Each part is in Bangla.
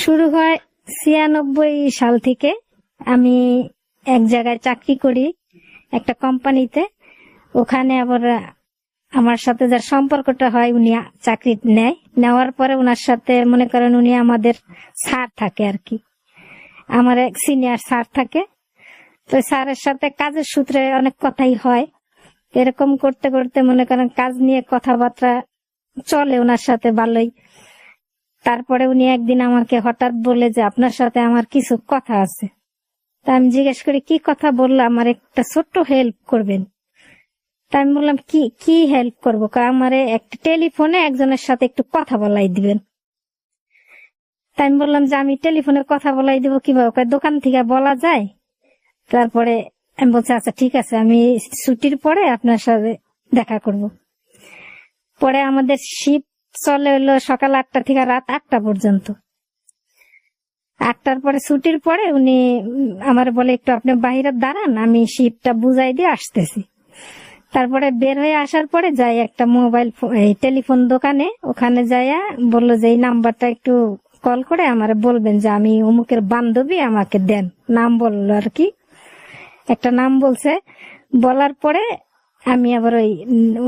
শুরু হয় 96 সাল থেকে। আমি এক জায়গায় চাকরি করি, একটা কোম্পানিতে। ওখানে আবার আমার সাথে যার সম্পর্কটা হয় উনি চাকরি নেওয়ার পরে ওনার সাথে মনে করেন উনি আমাদের স্যার থাকে আর কি, আমার এক সিনিয়র স্যার থাকে। তো স্যারের সাথে কাজের সূত্রে অনেক কথাই হয়। এরকম করতে করতে মনে করেন কাজ নিয়ে কথাবার্তা চলে ওনার সাথে ভালোই। তারপরে উনি একদিন আমাকে হঠাৎ বলে যে আপনার সাথে আমার কিছু কথা আছে। তা আমি জিজ্ঞেস করি কি কথা বললো, আমার একটা ছোট্ট হেল্প করবেন। তা আমি বললাম কি হেল্প করবো? আমার একটা টেলিফোনে একজনের সাথে একটু কথা বলাই দিবেন। তাই আমি বললাম যে আমি টেলিফোনে কথা বলাই দিব কিভাবে? দোকান থেকে বলা যায়। তারপরে আমি বলছি আচ্ছা ঠিক আছে, আমি ছুটির পরে আপনার সাথে দেখা করব। পরে আমাদের শিফট চলে হলো সকাল 8টা থেকে রাত 8টা পর্যন্ত। 8টার পরে ছুটির পরে উনি আমার বলে একটু আপনি বাইরে দাঁড়ান, আমি শিফটটা বুঝাই দিয়ে আসতেছি। তারপরে বের হয়ে আসার পরে যাই একটা মোবাইল টেলিফোন দোকানে, ওখানে যাইয়া বললো যে এই নাম্বারটা একটু কল করে আমার বলবেন যে আমি অমুকের বান্ধবী, আমাকে দেন। নাম বললো আর কি, একটা নাম বলছে। বলার পরে আমি আবার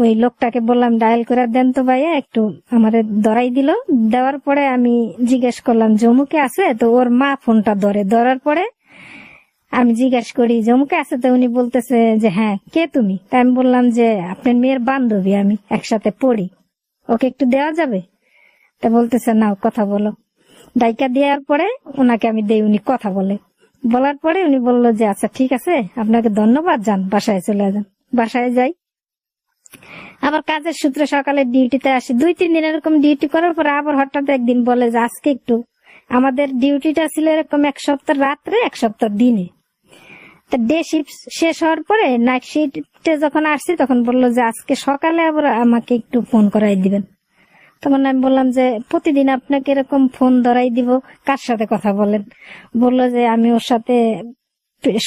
ওই লোকটাকে বললাম ডায়াল করে দেন তো ভাইয়া, একটু আমারে ধরাই দিল। দেওয়ার পরে আমি জিজ্ঞেস করলাম জমুকে আছে? তো ওর মা ফোনটা ধরার পরে আমি জিজ্ঞেস করি জমুকে আছে? তো উনি বলতেছে যে হ্যাঁ, কে তুমি? তাই আমি বললাম যে আপনার মেয়ের বান্ধবী, আমি একসাথে পড়ি, ওকে একটু দেওয়া যাবে? তা বলতেছে নাও কথা বলো। ডাইকা দেওয়ার পরে ওনাকে আমি দেই, উনি কথা বলার পরে উনি বললো যে আচ্ছা ঠিক আছে, আপনাকে ধন্যবাদ, যান বাসায় চলে যান। বাসায় যাই, আবার কাজের সূত্রে সকালে ডিউটিতে আসি। 2-3 দিন এরকম ডিউটি করার পরে আবার হঠাৎ একদিন বলে যে আজকে একটু, আমাদের ডিউটিটা ছিল এরকম 1 সপ্তাহ রাত্রে 1 সপ্তাহ দিনে। তা ডে শিফট শেষ হওয়ার পরে নাইট শিফটে যখন আসছি তখন বললো যে আজকে সকালে আবার আমাকে একটু ফোন করাই দিবেন। তখন আমি বললাম যে প্রতিদিন আপনাকে এরকম ফোন ধরাই দিব, কার সাথে কথা বলেন? বললো যে আমি ওর সাথে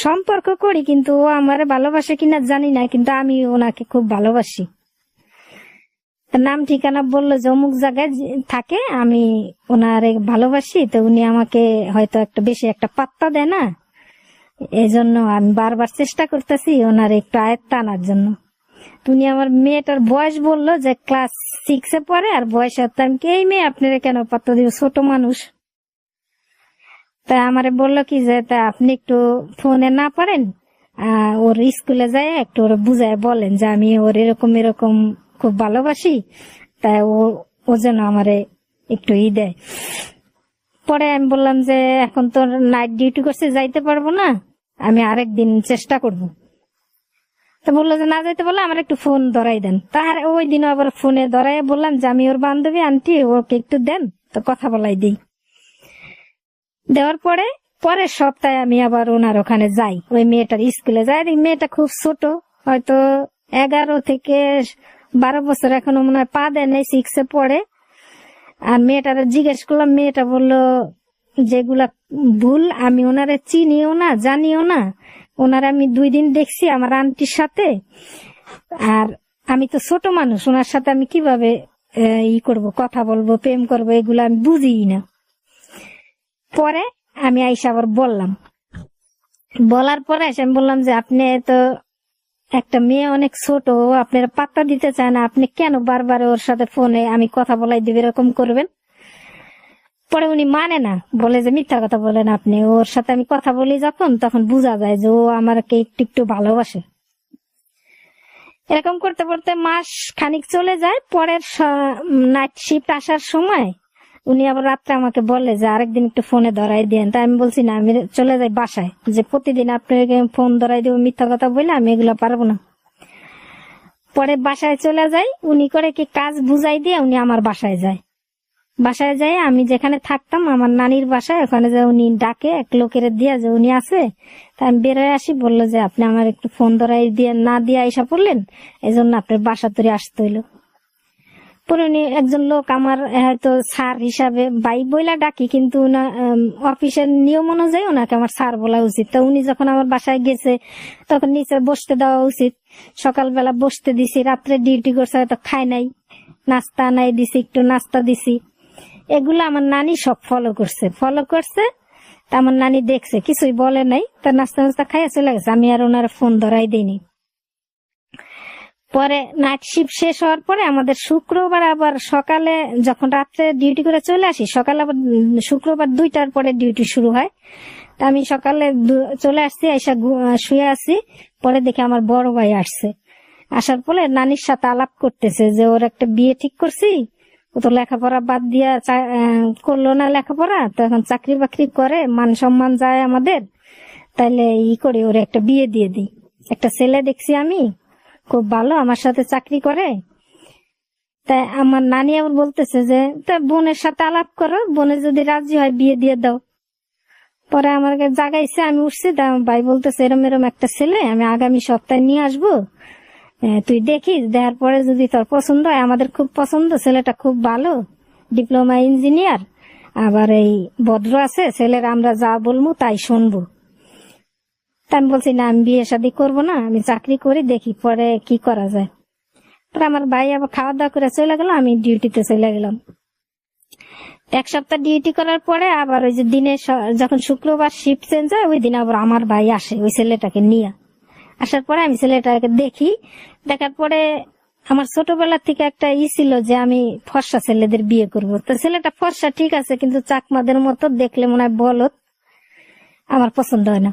সম্পর্ক করি, কিন্তু ও আমারে ভালোবাসে কিনা জানি না, কিন্তু আমি ওনাকে খুব ভালোবাসি। নাম ঠিকানা বললো যে অমুক জায়গায় থাকে, আমি ওনারে ভালোবাসি। তো উনি আমাকে হয়তো বেশি একটা পাত্তা দেয় না, এই জন্য আমি বারবার চেষ্টা করতেছি ওনার একটু আয়ত্ত আনার জন্য। তুমি আমার মেয়েটার বয়স বললো যে ক্লাস 6-এ পড়ে, আর বয়স আমি এই মেয়ে আপনারা কেন পাত্তা দিব, ছোট মানুষ। তা আমারে বললো কি যে তা আপনি একটু ফোনে না পারেন, ওর স্কুলে যায় একটু ওর বুঝায় বলেন যে আমি ওর এরকম এরকম খুব ভালোবাসি, তাই ও যেন আমারে একটু দেয়। পরে আমি বললাম যে এখন তো নাইট ডিউটি করছে, যাইতে পারবো না, আমি আরেকদিন চেষ্টা করব। তো বললো যে না যাইতে বললে আমার একটু ফোন ধরাই দেন। তার ওই দিন আবার ফোনে ধরাই বললাম যে আমি ওর বান্ধবী আন্টি, ওকে একটু দেন তো কথা বলাই দিই। দেওয়ার পরে পরের সপ্তাহে আমি আবার ওনার ওখানে যাই, ওই মেয়েটার স্কুলে যাই। মেয়েটা খুব ছোট, হয়তো 11 থেকে 12 বছর, এখনো মনে হয় পা দেয় নাই, 6-এ পড়ে। আর মেয়েটার জিজ্ঞেস করলাম, মেয়েটা বললো যেগুলা ভুল, আমি ওনারে চিনিও না জানিও না, ওনার আমি 2 দিন দেখছি আমার আন্টির সাথে, আর আমি তো ছোট মানুষ, ওনার সাথে আমি কিভাবে করব, কথা বলবো, প্রেম করবো, এগুলো আমি বুঝি না। পরে আমি আইসা আবার বলার পরে আমি বললাম যে আপনি তো একটা মেয়ে অনেক ছোট, আপনারা পাত্তা দিতে চায় না, আপনি কেন বারবার ওর সাথে ফোনে আমি কথা বলাই দিবে এরকম করবেন? পরে উনি মানে না, বলে যে মিথ্যা কথা বলেন আপনি, ওর সাথে আমি কথা বলি যখন তখন বোঝা যায় যে ও আমাকে একটু একটু ভালোবাসে। এরকম করতে করতে মাস খানিক চলে যায়। পরের নাইট শিফট আসার সময় উনি আবার রাত্রে আমাকে বলে যে আরেকদিন একটু ফোনে ধরাই দেন। তাই আমি বলছি না, আমি চলে যাই বাসায়, যে প্রতিদিন আপনাকে ফোন ধরাই দেবো মিথ্যা কথা বলে, আমি এগুলো পারবো না। পরে বাসায় চলে যাই, উনি করে কি কাজ বুঝাই দিয়ে উনি আমার বাসায় যায়। বাসায় যাই আমি যেখানে থাকতাম আমার নানির বাসায়, ওখানে যে উনি ডাকে এক লোকের দিয়া যে উনি আছে। তাই আমি বের হয়ে আসি, বললো যে আপনি আমার একটু ফোন ধরাই দিয়ে না দিয়ে আইসা পড়লেন, এই জন্য আপনার বাসা তৈরি আসতে হইলো। পরে উনি একজন লোক, আমার হয়তো স্যার হিসাবে বাই বইলা ডাকি, কিন্তু অফিসের নিয়ম অনুযায়ী ওনাকে আমার স্যার বলা উচিত। তো উনি যখন আমার বাসায় গেছে তখন নিচে বসতে দেওয়া উচিত। সকালবেলা বসতে দিছি, রাত্রে ডিউটি করছে হয়তো খাই নাই, নাস্তা নাই দিছি, একটু নাস্তা দিছি। এগুলো আমার নানি সব ফলো করছে। তা আমার নানি দেখছে, কিছুই বলে নাই, তা নাস্তা নাস্তা খাইয়া চলে গেছে। আমি আর ওনার ফোন ধরাই দিইনি। পরে নাইট শিফট শেষ হওয়ার পরে আমাদের শুক্রবার আবার সকালে, যখন রাত্রে ডিউটি করে চলে আসি, সকালে আবার শুক্রবার 2টার পরে ডিউটি শুরু হয়। তা আমি সকালে চলে আসছি, এসে শুয়ে আছি। পরে দেখি আমার বড় ভাই আসছে। আসার পরে নানির সাথে আলাপ করতেছে যে ওর একটা বিয়ে ঠিক করছি, ও তো লেখাপড়া বাদ দিয়া করলো না লেখাপড়া, তো এখন চাকরি বাকরি করে, মান সম্মান যায় আমাদের, তাইলে করে ওর একটা বিয়ে দিয়ে দিই। একটা ছেলে দেখছি আমি, খুব ভালো, আমার সাথে চাকরি করে। তাই আমার নানি আবার বলতেছে যে তা বোনের সাথে আলাপ করো, বোনের যদি রাজি হয় বিয়ে দিয়ে দাও। পরে আমাকে জাগাইছে, আমি উঠছি। তা আমার ভাই বলতেছে এরম এরম একটা ছেলে আমি আগামী সপ্তাহে নিয়ে আসবো, তুই দেখিস, দেখার পরে যদি তোর পছন্দ হয়, আমাদের খুব পছন্দ, ছেলেটা খুব ভালো, ডিপ্লোমা ইঞ্জিনিয়ার, আবার এই ভদ্র আছে, ছেলের আমরা যা বলবো তাই শুনবো। তা আমি বলছি না, আমি বিয়ে শাদী করবো না, আমি চাকরি করি, দেখি পরে কি করা যায়। পরে আমার ভাই আবার খাওয়া দাওয়া করে চলে গেল, আমি ডিউটিতে চলে গেলাম। 1 সপ্তাহ ডিউটি করার পরে আবার ওই যে দিনে যখন শুক্রবার শিফট চেঞ্জ হয়, ওই দিন আবার আমার ভাই আসে ওই ছেলেটাকে নিয়ে। আসার পরে আমি ছেলেটাকে দেখি, দেখার পরে আমার ছোটবেলা থেকে একটা ছিল যে আমি ফর্সা ছেলেদের বিয়ে করব। তো ছেলেটা ফর্সা ঠিক আছে, কিন্তু চাকমাদের মতো দেখলে মনে হয় বলদ, আমার পছন্দ হয় না।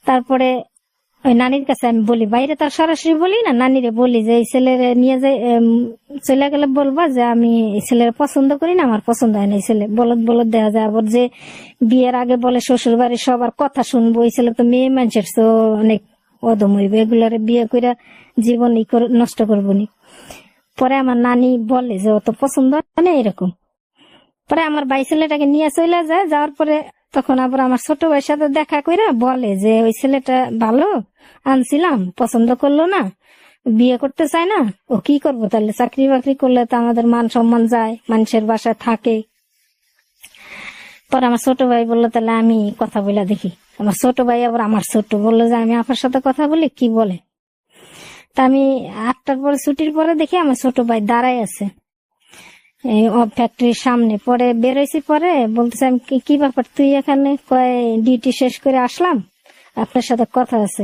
তারপরে ওই নানির কাছে আমি বলি, বাইরে তার সরাসরি বলি না, নানিরে বলি যে এই ছেলের নিয়ে যাই, চলে গেলে বলবা যে আমি এই ছেলের পছন্দ করি না, আমার পছন্দ হয় না, এই ছেলে বলদ বলদ দেখা যায়। আবার যে বিয়ের আগে বলে শ্বশুর বাড়ির সবার কথা শুনবো, এই ছেলে তো মেয়ে মানুষের তো অনেক অদম হইবে, এগুলারে বিয়ে করে জীবন নষ্ট করবো নি। পরে আমার নানি বলে যে অত পছন্দ হয় না এরকম। পরে আমার ভাই ছেলেটাকে নিয়ে চলে যায়। যাওয়ার পরে তখন আবার আমার ছোট ভাইয়ের সাথে দেখা কইরা বলে যে ওই ছেলেটা ভালো আনছিলাম, পছন্দ করলো না, বিয়ে করতে চায় না, ও কি করবো তাহলে, চাকরি বাকরি করলে তো আমাদের মান সম্মান যায়, মানুষের বাসায় থাকে। পরে আমার ছোট ভাই বললো তাহলে আমি কথা বলে দেখি। আমার ছোট ভাই আবার আমার ছোট বললো যে আমি আপনার সাথে কথা বলি, কি বলে। তা আমি 8টার পরে ছুটির পরে দেখি আমার ছোট ভাই দাঁড়াই আছে ফ্যাক্টরির সামনে। পরে বেরোইছি, পরে বলতেছে আমি কি ব্যাপার তুই এখানে, কয় ডিউটি শেষ করে আসলাম, আপনার সাথে কথা আছে।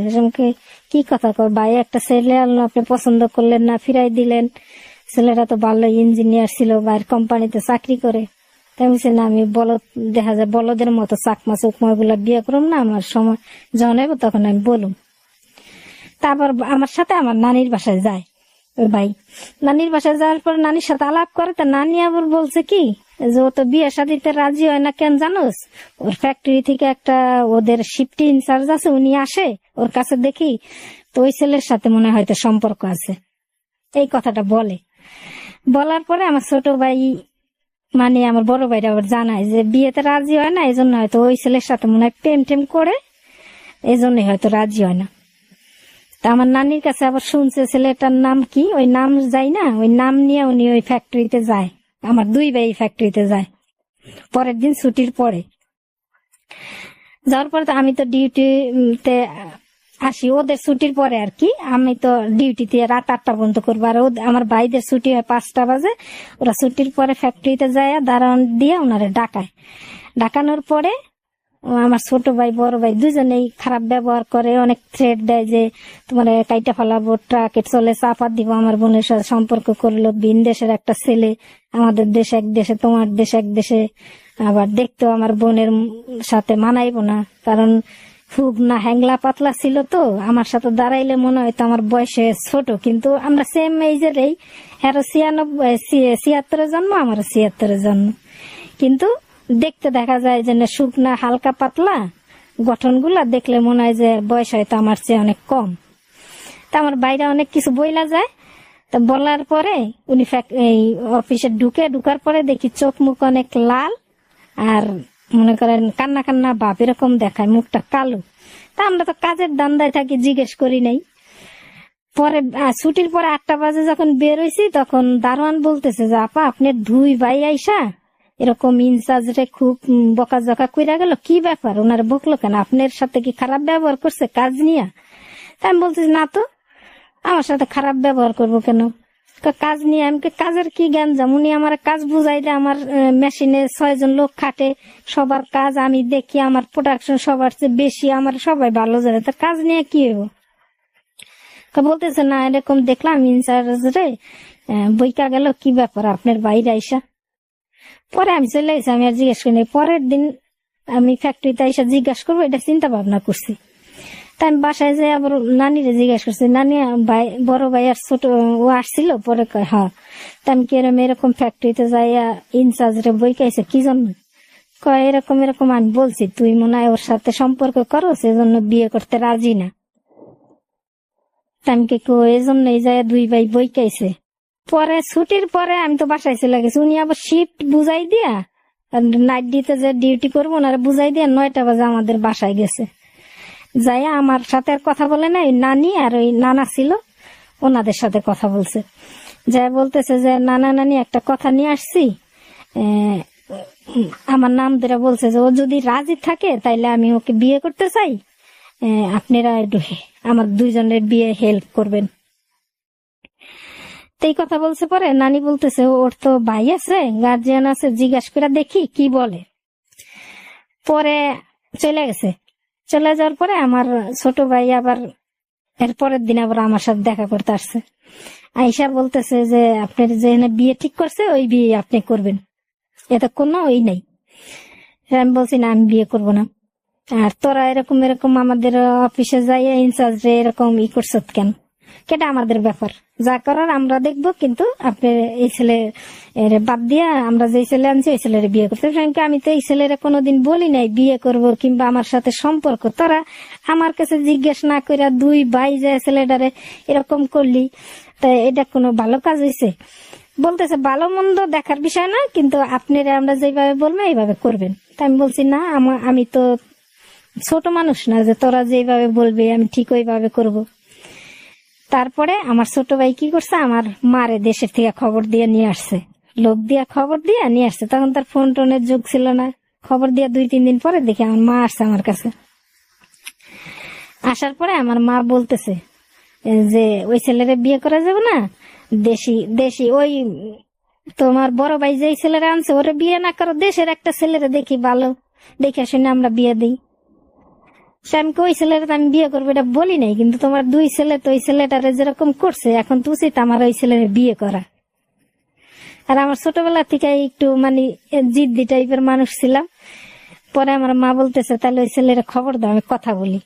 কি কথা কর ভাই, একটা ছেলে আনলো, আপনি পছন্দ করলেন না, ফিরাই দিলেন, ছেলেটা তো ভালো ইঞ্জিনিয়ার ছিল, বাইরের কোম্পানিতে চাকরি করে। তাই বলছি না, আমি বলদ, দেখা যায় বলদের মতো চাকমা চুকমা গুলা বিয়ে করুম না, আমার সময় যখন হইব তখন আমি বলুম। তারপর আমার সাথে আমার নানির বাসায় যায় ওই ভাই। নানির বাসায় যাওয়ার পর নানির সাথে আলাপ করে, তা নানি আবার বলছে কি যে ও তো বিয়ে শাদিতে রাজি হয় না, কেন জানোস, ওর ফ্যাক্টরি থেকে একটা ওদের শিফটি ইনচার্জ আছে, উনি আসে ওর কাছে দেখি, তো ওই ছেলের সাথে মনে হয় হয়তো সম্পর্ক আছে, এই কথাটা বলে। বলার পরে আমার ছোট ভাই মানে আমার বড় ভাইরা আবার জানায় যে বিয়েতে রাজি হয় না, এই জন্য হয়তো ওই ছেলের সাথে মনে হয় প্রেম টেম করে, এই জন্যই হয়তো রাজি হয় না। তা আমার নানির কাছে আবার শুনছে ছেলেটার নাম কি, ওই নাম যাই না, ওই নাম নিয়ে উনি ওই ফ্যাক্টরিতে যায়, আমার 2 ভাই ফ্যাক্টরিতে যায়। পরের দিন ছুটির পরে যাওয়ার পরে তো আমি তো ডিউটিতে আসি ওদের ছুটির পরে আর কি, আমি তো ডিউটিতে রাত 8টা পর্যন্ত করবো, আর আমার ভাইদের ছুটি হয় 5টা বাজে। ওরা ছুটির পরে ফ্যাক্টরিতে যায়, দাঁড়ান দিয়ে ওনারে ডাকানোর পরে আমার ছোট ভাই বড় ভাই দুজনেই খারাপ ব্যবহার করে, অনেক থ্রেট দেয় যে তোমার কাইটা ফেলাবো, ট্রাকে চলে চাপা দিব, আমার বোনের সাথে সম্পর্ক করলো, ভিন দেশের একটা ছেলে, আমাদের দেশ এক দেশে, তোমার দেশ এক দেশে, আবার দেখতেও আমার বোনের সাথে মানাইবো না, কারণ খুব না হ্যাংলা পাতলা ছিল, তো আমার সাথে দাঁড়াইলে মনে হয়তো আমার বয়সে ছোট, কিন্তু আমরা সেম এইজেরই, হ্যাঁ 76 জন্ম, আমার 76 জন্ম, কিন্তু দেখতে দেখা যায় যে শুকনা হালকা পাতলা গঠনগুলা, দেখলে মনে হয় যে বয়স হয়তো আমার চেয়ে অনেক কম। তা আমার বাইরে অনেক কিছু বইলা যায়। তা বলার পরে উনি এই অফিসে ঢুকার পরে দেখি চোখ মুখ অনেক লাল, আর মনে করেন কান্না কান্না ভাব এরকম দেখায়, মুখটা কালো। তা আমরা তো কাজের ধান্দায় থাকি, জিজ্ঞেস করি নাই। পরে ছুটির পরে 8টা বাজে যখন বের হয়েছি, তখন দারোয়ান বলতেছে যে আপা আপনার 2 ভাই আইসা এরকম ইনচার্জ রে খুব বকাঝকা কইরা গেল, কি ব্যাপার, ওনারা বকলো কেন, আপনার সাথে কি খারাপ ব্যবহার করছে কাজ নিয়ে? তা আমি বলতেছি না তো, আমার সাথে খারাপ ব্যবহার করবো কেন, কাজ নিয়ে আমি কাজের কি জ্ঞান যাম, উনি আমার কাজ বুঝাইলে আমার মেশিনে 6 জন লোক খাটে, সবার কাজ আমি দেখি, আমার প্রোডাকশন সবার চেয়ে বেশি, আমার সবাই ভালো জানে, তার কাজ নিয়ে কি হইব। বলতেছে না এরকম দেখলাম ইনচার্জ রে বইকা গেল, কি ব্যাপার আপনার বাইরে আইসা। পরে আমি চলে গেছি, আমি আর জিজ্ঞেস করিনি। পরের দিন আমি ফ্যাক্টরিতে আইসা জিজ্ঞাসা করবো এটা চিন্তা ভাবনা করছি। তাই আমি বাসায় যাই আবার নানিরে জিজ্ঞাসা করছি, নানি ভাই বড় ভাই আর ছোট ও আসছিল, পরে কয় হ্যাঁ। তা আমি কিরম এরকম ফ্যাক্টরিতে যাইয়া ইনচার্জ রে বইকাইছে কি জন্য, কয় এরকম এরকম। আমি বলছি তুই মনে হয় ওর সাথে সম্পর্ক করো, সেজন্য বিয়ে করতে রাজি না। আমি এই জন্যই যায় 2 ভাই বইকাইছে। পরে ছুটির পরে আমি তো বাসায় চলে গেছি, উনি আবার শিফট বুঝাই দিয়া নাইট ডিউটিতে যে ডিউটি করবো না বুঝাই দিয়া 9টা বাজে আমাদের বাসায় গেছে। যাই আমার সাথে আর কথা বলে না, ওই নানি আর ওই নানা ছিল ওনাদের সাথে কথা বলছে। যাই বলতেছে যে নানা নানি একটা কথা নিয়ে আসছি, আমার নাম ধরে বলছে যে ও যদি রাজি থাকে তাইলে আমি ওকে বিয়ে করতে চাই, আপনারা একটু আমার 2 জনের বিয়ে হেল্প করবেন। এই কথা বলছে। পরে নানি বলতেছে ওর তো ভাই আছে, গার্জিয়ান আছে, জিজ্ঞাসা করে দেখি কি বলে। পরে চলে গেছে। চলে যাওয়ার পরে আমার ছোট ভাই আবার এর পরের দিন আবার আমার সাথে দেখা করতে আসছে। আইসা বলতেছে যে আপনার যে বিয়ে ঠিক করছে ওই বিয়ে আপনি করবেন, এত কোনো ওই নাই। আমি বলছি না আমি বিয়ে করব না। আর তোরা এরকম এরকম আমাদের অফিসে যাই ইনচার্জ রে এরকম করছ কেন, কেটা আমাদের ব্যাপার, যা করার আমরা দেখবো, কিন্তু আপনি এই ছেলে বাদ দিয়া আমরা যে ছেলে আনছি ওই ছেলের বিয়ে করতে। আমি তো এই ছেলের কোনোদিন বলি নাই বিয়ে করব কিংবা আমার সাথে সম্পর্ক, তোরা আমার কাছে জিজ্ঞেস না করে 2 ভাই যায় ছেলেটারে এরকম করলি, তা এটা কোনো ভালো কাজ হয়েছে? বলতেছে ভালো মন্দ দেখার বিষয় না, কিন্তু আপনারা আমরা যেভাবে বলবো এইভাবে করবেন। তা আমি বলছি না আমি তো ছোট মানুষ না যে তোরা যেভাবে বলবে আমি ঠিক ওইভাবে করব। তারপরে আমার ছোট ভাই কি করছে, আমার মারে দেশের থেকে খবর দিয়ে নিয়ে আসছে, লোক দিয়া খবর দিয়ে নিয়ে আসছে। তখন তার ফোন টোনের যুগ ছিল না। খবর দিয়া 2-3 দিন পরে দেখি আমার মা আসছে আমার কাছে। আসার পরে আমার মা বলতেছে যে ওই ছেলেরে বিয়ে করা যাবে না, দেশি দেশি ওই তোমার বড় ভাই যে ছেলেরা আনছে ওরে বিয়ে না করো, দেশের একটা ছেলেরে দেখি ভালো দেখে শুনে আমরা বিয়ে দিই। স্যামকে ওই ছেলেটা আমি বিয়ে করবো এটা বলি নাই, কিন্তু তোমার 2 ছেলে তো ওই ছেলেটারে যেরকম করছে এখন তো উচিত আমার ওই ছেলের বিয়ে করা। আর আমার ছোটবেলা থেকে একটু মানে জিদ্দি টাইপের মানুষ ছিলাম। পরে আমার মা বলতেছে তাহলে ওই ছেলের খবর দাও, আমি কথা বলি।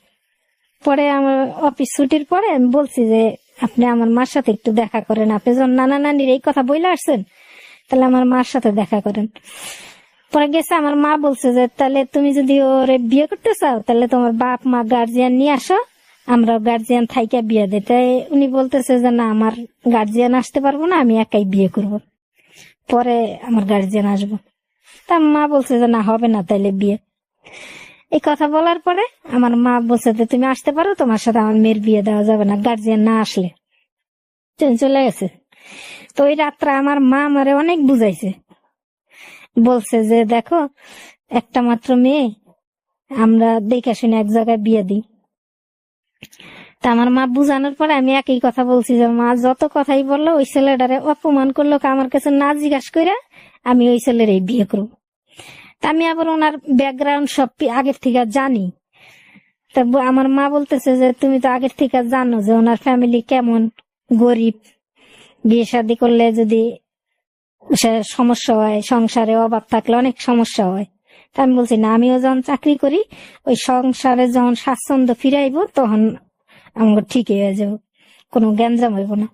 পরে আমার অফিস ছুটির পরে আমি বলছি যে আপনি আমার মার সাথে একটু দেখা করেন, আপনি যখন নানা নানির এই কথা বলে আসছেন তাহলে আমার মার সাথে দেখা করেন। পরে গেছে আমার মা বলছে যে তাহলে তুমি যদি ওরে বিয়ে করতে চাও তাহলে তোমার বাপ মা গার্জিয়ান নিয়ে আসো, আমরা গার্জিয়ান থাইকা বিয়ে দেয়। তাই উনি বলতেছে যে না আমার গার্জিয়ান আসতে পারবো না, আমি একাই বিয়ে করব, পরে আমার গার্জিয়ান আসবো। তা মা বলছে যে না হবে না তাইলে বিয়ে। এই কথা বলার পরে আমার মা বলছে যে তুমি আসতে পারো, তোমার সাথে আমার মেয়ের বিয়ে দেওয়া যাবে না গার্জিয়ান না আসলে। চলে গেছে। তো ওই রাত্রে আমার মা আমারে অনেক বুঝাইছে, বলছে যে দেখো একটা মাত্র মেয়ে, আমরা দেখে শুনে এক জায়গায় বিয়ে দিই। তা আমার মা বুঝানোর পরে আমি একই কথা বলছি যে মা যত কথাই বললো ওই ছেলেটারে অপমান করলো, আমার কাছে না জিজ্ঞাসা করে আমি ওই ছেলের এই বিয়ে করবো। তা আমি আবার ওনার ব্যাকগ্রাউন্ড সব আগের থেকে জানি। তা আমার মা বলতেছে যে তুমি তো আগের থেকে জানো যে ওনার ফ্যামিলি কেমন, গরিব, বিয়ে শাদী করলে যদি সমস্যা হয়, সংসারে অভাব থাকলে অনেক সমস্যা হয়। তা আমি বলছি না আমিও যখন চাকরি করি ওই সংসারে যখন স্বাচ্ছন্দ্য ফিরাইবো তখন আমার ঠিকই হয়ে যাবো, কোনো গ্যাঞ্জাম হইব না।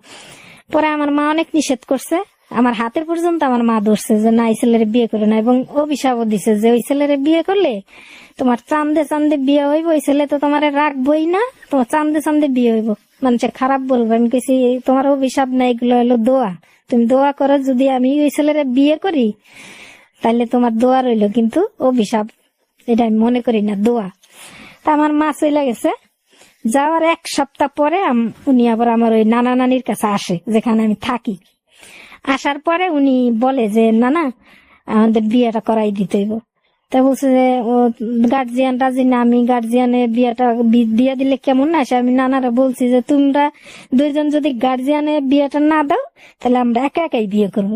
পরে আমার মা অনেক নিষেধ করছে, আমার হাতের পর্যন্ত আমার মা ধরছে যে না এই ছেলের বিয়ে করে না, এবং অভিশাপও দিছে যে ওই ছেলের বিয়ে করলে তোমার চান্দে চান্দে বিয়ে হইব, ওই ছেলে তো তোমার রাখবই না, তোমার চান্দে চান্দে বিয়ে হইব, মানুষের খারাপ বলবো। আমি কেছি তোমার অভিশাপ না, এগুলো হলো দোয়া, তুমি দোয়া করো যদি আমি ওই ছেলের বিয়ে করি তাহলে তোমার দোয়া রইলো, কিন্তু অভিশাপ এটা আমি মনে করি না, দোয়া। তা আমার মা চলে গেছে। যাওয়ার 1 সপ্তাহ পরে উনি আবার আমার ওই নানা নানির কাছে আসে যেখানে আমি থাকি। আসার পরে উনি বলে যে নানা আমাদের বিয়েটা করাই দিতে হইব। তা বলছে যে ও গার্জিয়ান রাজি না, আমি গার্জিয়ানে বিয়ে দিলে কেমন না আসে। আমি নানারা বলছি যে তোমরা দুইজন যদি গার্জিয়ানে বিয়েটা না দাও তাহলে আমরা একা একাই বিয়ে করব।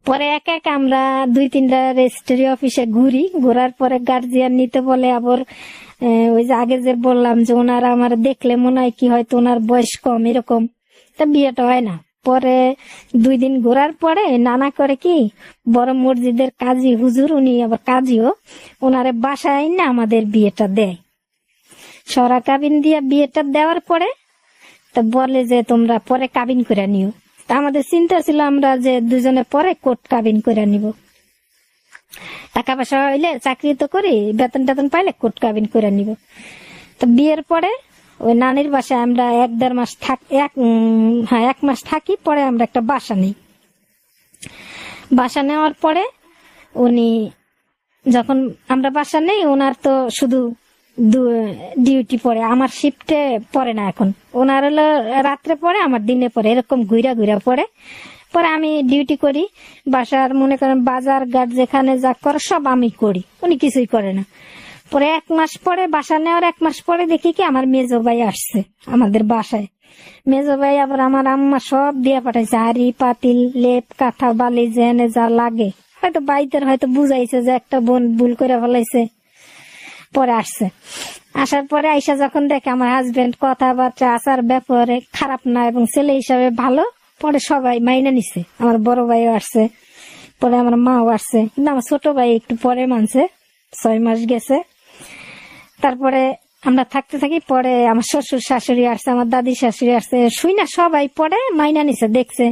পরে একা একা আমরা 2-3টা রেজিস্ট্রি অফিসে ঘোরার পরে গার্জিয়ান নিতে বলে। আবার ওই যে আগে যে বললাম যে ওনারা আমার দেখলে মনে হয় কি হয়তো ওনার বয়স কম, এরকম, তা বিয়েটা হয় না। পরে 2 দিন ঘোরার পরে নানা করে কি, বড় মসজিদের কাজী হুজুর, উনি আবার কাজীও, ওনারে বাসায় না আমাদের বিয়েটা দেয়। সরা কাবিন দিয়ে বিয়েটা দেওয়ার পরে তা বলে যে তোমরা পরে কাবিন করে নিও। তা আমাদের চিন্তা ছিল আমরা যে দুজনে পরে কোর্ট কাবিন করে নিব, টাকা পয়সা হইলে চাকরি তো করি, বেতন টেতন পাইলে কোর্ট কাবিন করে নিব। তো বিয়ের পরে ওই নানির বাসায় আমরা 1-1.5 মাস এক মাস থাকি। পরে আমরা একটা বাসা নিই। বাসা নেওয়ার পরে উনি যখন আমরা বাসা নেই, ওনার তো শুধু ডিউটি পড়ে, আমার শিফটে পড়ে না এখন। ওনার হলো রাত্রে পড়ে, আমার দিনে পড়ে, এরকম ঘুরা পড়ে। পরে আমি ডিউটি করি বাসার, মনে করেন বাজার ঘাট যেখানে যা করে সব আমি করি, উনি কিছুই করে না। পরে 1 মাস পরে, বাসা নেওয়ার 1 মাস পরে দেখি কি আমার মেজো ভাই আসছে আমাদের বাসায়। মেজো ভাই আবার আমার আম্মা সব দিয়ে পাঠাইছে, হাড়ি পাতিল লেপ কাঁথা বালি জেনে যা লাগে। হয়তো বাইতের হয়তো বুঝাইছে যে একটা বোন ভুল করে ফেলাইছে। পরে আসছে, আসার পরে আইসা যখন দেখে আমার হাজবেন্ড কথাবার্তা আচার ব্যাপারে খারাপ না এবং ছেলে হিসাবে ভালো, পরে সবাই মাইনা নিছে। আমার বড় ভাইও আসছে, পরে আমার মাও আসছে, কিন্তু আমার ছোট ভাই একটু পরে মানছে, 6 মাস গেছে। তারপরে আমরা থাকতে থাকি। পরে আমার শ্বশুর শাশুড়ি আসছে, আমার দাদি শাশুড়ি আসছে, শুই না সবাই পরে মাইনা নিছে, দেখছে।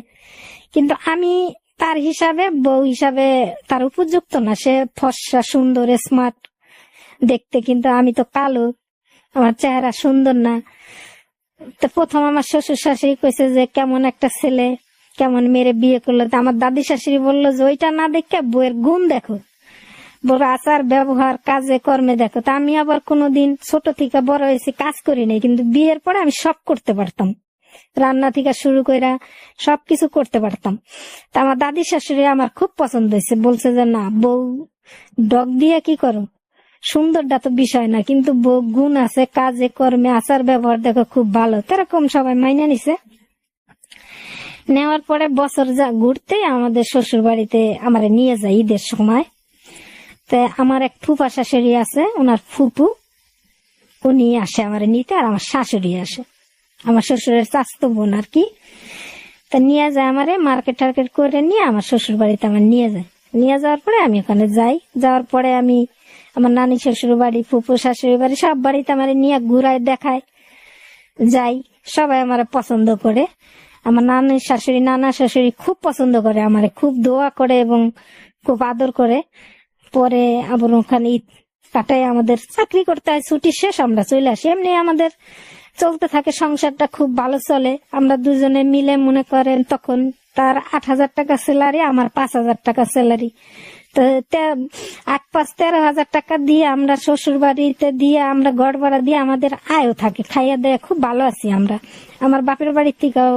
কিন্তু আমি তার হিসাবে, বউ হিসাবে তার উপযুক্ত না। সে ফর্সা সুন্দর স্মার্ট দেখতে, কিন্তু আমি তো কালো, আমার চেহারা সুন্দর না। তো প্রথম আমার শ্বশুর শাশুড়ি কইছে যে কেমন একটা ছেলে, কেমন মেরে বিয়ে করলো। তো আমার দাদি শাশুড়ি বললো যে ওইটা না দেখে বউয়ের গুণ দেখো, বড় আচার ব্যবহার কাজে কর্মে দেখো। তা আমি আবার কোনোদিন ছোট থেকে বড় হয়েছি কাজ করি নাই, কিন্তু বিয়ের পরে আমি সব করতে পারতাম, রান্না থেকে শুরু করে সবকিছু করতে পারতাম। তা আমার দাদি শাশুড়ি আমার খুব পছন্দ হয়েছে, বলছে যে না, বউ ডগ দিয়ে কি করো, সুন্দরটা তো বিষয় না, কিন্তু বউ গুণ আছে, কাজে কর্মে আচার ব্যবহার দেখো খুব ভালো। এরকম সবাই মাইনে নিছে। নেওয়ার পরে বছর যা ঘুরতে আমাদের শ্বশুর বাড়িতে আমার নিয়ে যায় ঈদের সময়। তা আমার এক ফুফা শাশুড়ি আছে, ওনার ফুপু, উনি আসে আমার নিতে, আর আমার শাশুড়ি আসে, আমার শ্বশুরের চাচতো বোন আর কি। তা নিয়ে যায় আমারে, মার্কেট টার্কেট করে নিয়ে আমার শ্বশুর বাড়িতে আমার নিয়ে যায়। নিয়ে যাওয়ার পরে আমি ওখানে যাই। যাওয়ার পরে আমি আমার নানি শ্বশুর বাড়ি, ফুপু শাশুড়ি বাড়ি, সব বাড়িতে আমার নিয়ে ঘুরায় দেখায় যাই। সবাই আমার পছন্দ করে, আমার নানা শাশুড়ি খুব পছন্দ করে, আমার খুব দোয়া করে এবং খুব আদর করে। পরে আবার ওখানে ঈদ কাটায়, আমাদের চাকরি করতে হয়, ছুটি শেষ আমরা চলে আসি। এমনি আমাদের চলতে থাকে, সংসারটা খুব ভালো চলে। আমরা দুজনে মিলে, মনে করেন তখন তার 8,000 টাকা স্যালারি, আমার 5,000 টাকা স্যালারি। তো 8-5 13,000 টাকা দিয়ে আমরা শ্বশুর বাড়িতে দিয়ে, আমরা ঘর ভাড়া দিয়ে আমাদের আয়ও থাকে, খাইয়া দেয়া খুব ভালো আছি আমরা। আমার বাপের বাড়ির থেকেও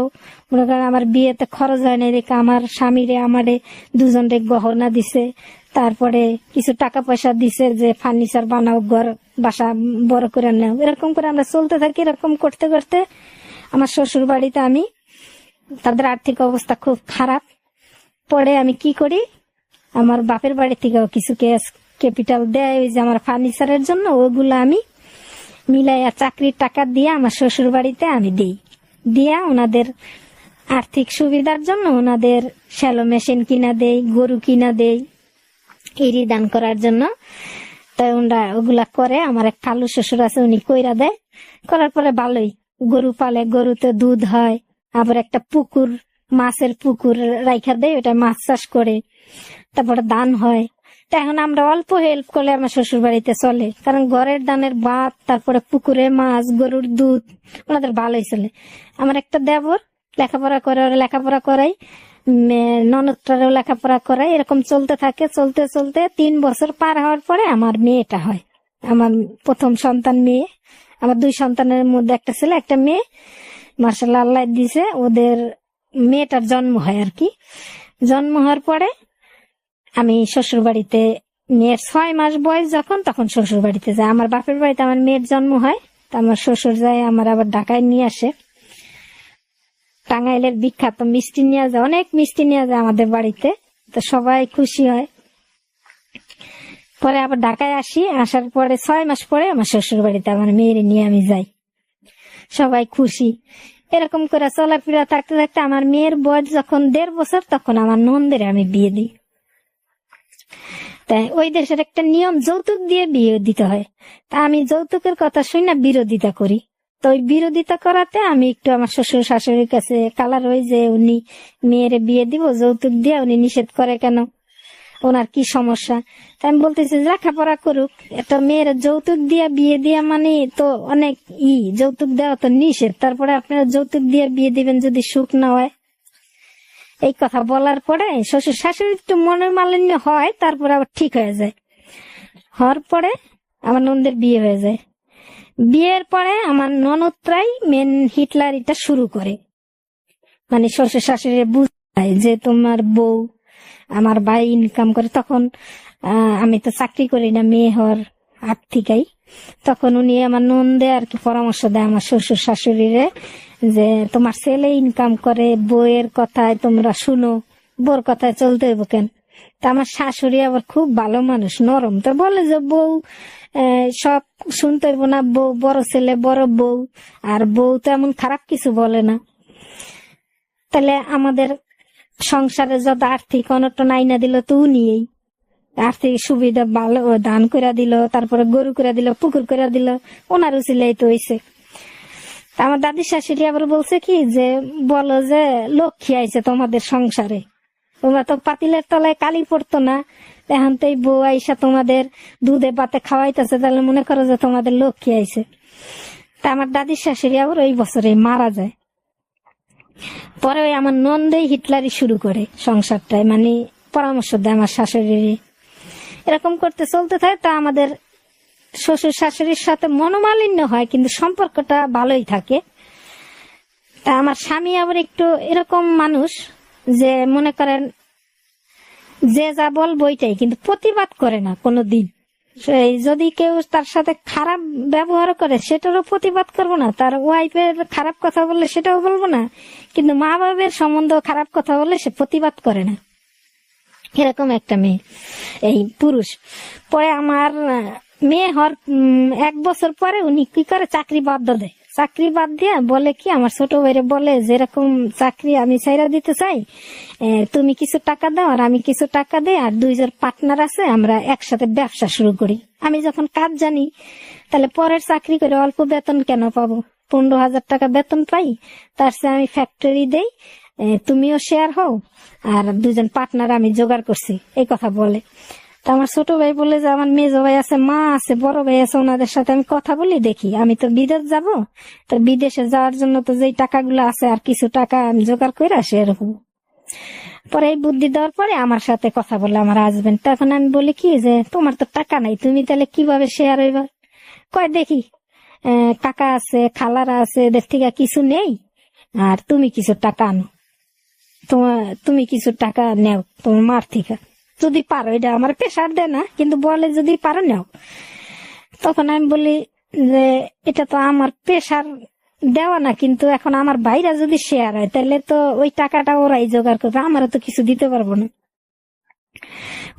মনে করেন আমার বিয়েতে খরচ হয় না, রেখে আমার স্বামীরে আমারে দুজনরে গহনা দিছে, তারপরে কিছু টাকা পয়সা দিছে যে ফার্নিচার বানাও, ঘর বাসা বড় করে নাও, এরকম করে আমরা চলতে থাকি। এরকম করতে করতে আমার শ্বশুর বাড়িতে আমি, তাদের আর্থিক অবস্থা খুব খারাপ। পরে আমি কি করি, আমার বাপের বাড়ি থেকেও কিছু ক্যাপিটাল দেয় ওই যে আমার ফার্নিচারের জন্য, ওগুলো আমি মিলাইয়া চাকরির টাকা দিয়ে আমার শ্বশুর বাড়িতে আমি দিই। দিয়া ওনাদের আর্থিক সুবিধার জন্য ওনাদের শ্যালো মেশিন কিনা দেই, গরু কিনা দেই, এরি দান করার জন্য। তাই ওনারা ওগুলা করে। আমার এক খালু শ্বশুর আছে, উনি কইরা দেয়। করার পরে ভালোই গরু পালে, গরুতে দুধ হয়। আবার একটা পুকুর, মাছের পুকুর রাইখা দেয়, ওটা মাছ চাষ করে, তারপরে দান হয়। তা এখন আমরা অল্প হেল্প করলে আমার শ্বশুর বাড়িতে চলে, কারণ ঘরের দানের ভাত, তারপরে পুকুরে মাছ, গরুর দুধ, ওনাদের ভালোই চলে। আমার একটা দেবর লেখাপড়া করে, ওরা লেখাপড়া করাই, ননদটারও লেখাপড়া করাই। এরকম চলতে থাকে। চলতে চলতে 3 বছর পার হওয়ার পরে আমার মেয়েটা হয়, আমার প্রথম সন্তান মেয়ে। আমার 2 সন্তানের মধ্যে একটা ছেলে একটা মেয়ে, মাশাআল্লাহ আল্লাহ দিছে। ওদের মেয়েটার জন্ম হয় আর কি। জন্ম হওয়ার পরে আমি শ্বশুর বাড়িতে মেয়ের 6 মাস বয়স যখন, তখন শ্বশুর বাড়িতে যায়। আমার বাপের বাড়িতে আমার মেয়ের জন্ম হয়, তা আমার শ্বশুর যায়, আমার আবার ঢাকায় নিয়ে আসে। টাঙ্গাইলের বিখ্যাত মিষ্টি নিয়ে যায়, অনেক মিষ্টি নিয়ে যায় আমাদের বাড়িতে, তো সবাই খুশি হয়। পরে আবার ঢাকায় আসি, আসার পরে 6 মাস পরে আমার শ্বশুর বাড়িতে আমার মেয়ের নিয়ে আমি যাই, সবাই খুশি। এরকম করে চলাফেরা থাকতে থাকতে আমার মেয়ের বয়স যখন 1.5 বছর, তখন আমার ননদের আমি বিয়ে দিই। তাই ওই দেশের একটা নিয়ম, যৌতুক দিয়ে বিয়ে দিতে হয়। তা আমি যৌতুকের কথা শুনে বিরোধিতা করি। তো ওই বিরোধিতা করাতে আমি একটু আমার শ্বশুর শাশুড়ির কাছে কালার হই যে উনি মেয়ের বিয়ে দিব যৌতুক দিয়ে, উনি নিষেধ করে কেন, ওনার কি সমস্যা। তাই আমি বলতেছি লেখাপড়া করুক, একটা মেয়ের যৌতুক দিয়ে বিয়ে দিয়া মানে তো অনেক যৌতুক দেওয়া তো নিষেধ, তারপরে আপনারা যৌতুক দিয়ে বিয়ে দিবেন যদি সুখ না হয়। এই কথা বলার পরে শ্বশুর শাশুড়ি একটু মনের মালিন্য হয়, তারপরে আবার ঠিক হয়ে যায়। হওয়ার পরে আমার ননদের বিয়ে হয়ে যায়। বিয়ের পরে আমার ননদরাই মেন হিটলারিটা শুরু করে, মানে শ্বশুর শাশুড়ি বুঝায় যে তোমার বউ, আমার ভাই ইনকাম করে। তখন আমি তো চাকরি করি না মেয়ে হওয়ার আগ থেকেই। তখন উনি আমার ননদে আর কি পরামর্শ দেয় আমার শ্বশুর শাশুড়িরে যে তোমার ছেলে ইনকাম করে, বউয়ের কথায় তোমরা শুনো, বউর কথায় চলতে হইব কেন। তা আমার শাশুড়ি আবার খুব ভালো মানুষ, নরম, তো বলে যে বউ সব শুনতে হইব না, বউ বড় ছেলে বড় বউ, আর বউ তো এমন খারাপ কিছু বলে না। তাহলে আমাদের সংসারে যত আর্থিক অনটন আইনা দিল তো উনি আর্থিক সুবিধা ভালো দান করে দিল, তারপরে গরু করে দিল, পুকুর করে দিল, ওনার উচিলাই তো হইছে। আমার দাদি শাশুড়ি আবার বলছে কি যে বলো যে লক্ষ্মী আইছে তোমাদের সংসারে, তোমরা তো পাতিলের তলায় কালি পড়তো না, এখন তো এই বউ আইসা তোমাদের দুধে ভাতে খাওয়াইতেছে, তাহলে মনে করো যে তোমাদের লক্ষ্মী আইছে। তা আমার দাদির শাশুড়ি আবার ওই বছরে মারা যায়। পরে ওই আমার ননদেই হিটলারি শুরু করে সংসারটায়, মানে পরামর্শ দেয় আমার শাশুড়ি। এরকম করতে চলতে থাকে। তা আমাদের শ্বশুর শাশুড়ির সাথে মনোমালিন্য হয়, কিন্তু সম্পর্কটা ভালোই থাকে। তা আমার স্বামী আবার একটু এরকম মানুষ যে মনে করেন যে যা বলবো ওইটাই, কিন্তু প্রতিবাদ করে না কোনোদিন। যদি কেউ তার সাথে খারাপ ব্যবহার করে সেটারও প্রতিবাদ করবো না, তার ওয়াইফের খারাপ কথা বললে সেটাও বলবো না, কিন্তু মা বাবার সম্বন্ধে খারাপ কথা বললে সে প্রতিবাদ করে না। এরকম একটা মেয়ে, এই পুরুষ। পরে আমার মেয়ে হওয়ার 1 বছর পরে উনি কি করে চাকরি বাদ দেয়, চাকরি বাদ দিয়ে বলে কি আমার ছোট ভাইরে বলে যেরকম চাকরি আমি ছাইরা দিতে চাই, তুমি কিছু টাকা দাও আর আমি কিছু টাকা দেই, আর 2 জন পার্টনার আছে, আমরা একসাথে ব্যবসা শুরু করি। আমি যখন কাজ জানি তাহলে পরের চাকরি করে অল্প বেতন কেন পাবো, 15,000 টাকা বেতন পাই, তার চেয়ে আমি ফ্যাক্টরি দেই, তুমিও শেয়ার হও, আর 2 জন পার্টনার আমি জোগাড় করছি, এই কথা বলে। তা আমার ছোট ভাই বলে যে আমার মেজো ভাই আছে, মা আছে, বড় ভাই আছে, ওনাদের সাথে আমি কথা বলি দেখি, আমি তো বিদেশ যাব, তো বিদেশে যাওয়ার জন্য তো যেই টাকাগুলো আছে আর কিছু টাকা আমি জোগাড় করে আসি এরকম। পরে এই বুদ্ধি দেওয়ার পরে আমার সাথে কথা বলে আমার হাজবেন্ড। তখন আমি বলি কি যে তোমার তো টাকা নাই, তুমি তাহলে কিভাবে শেয়ার হইবা। কয় দেখি কাকা আছে, খালারা আছে, এদের থেকে কিছু নেই, আর তুমি কিছু টাকা আনো, তুমি কিছু টাকা নেও তোমার মার থেকে, যদি পারো। এটা আমার প্রেশার দেয় না, কিন্তু বলে যদি পারো নেও। তখন আমি বলি যে এটা তো আমার প্রেশার দেওয়া না, কিন্তু এখন আমার ভাইরা যদি শেয়ার হয় তাহলে তো ওই টাকাটা ওরাই জোগাড় করবে, আমারও তো কিছু দিতে পারবো না।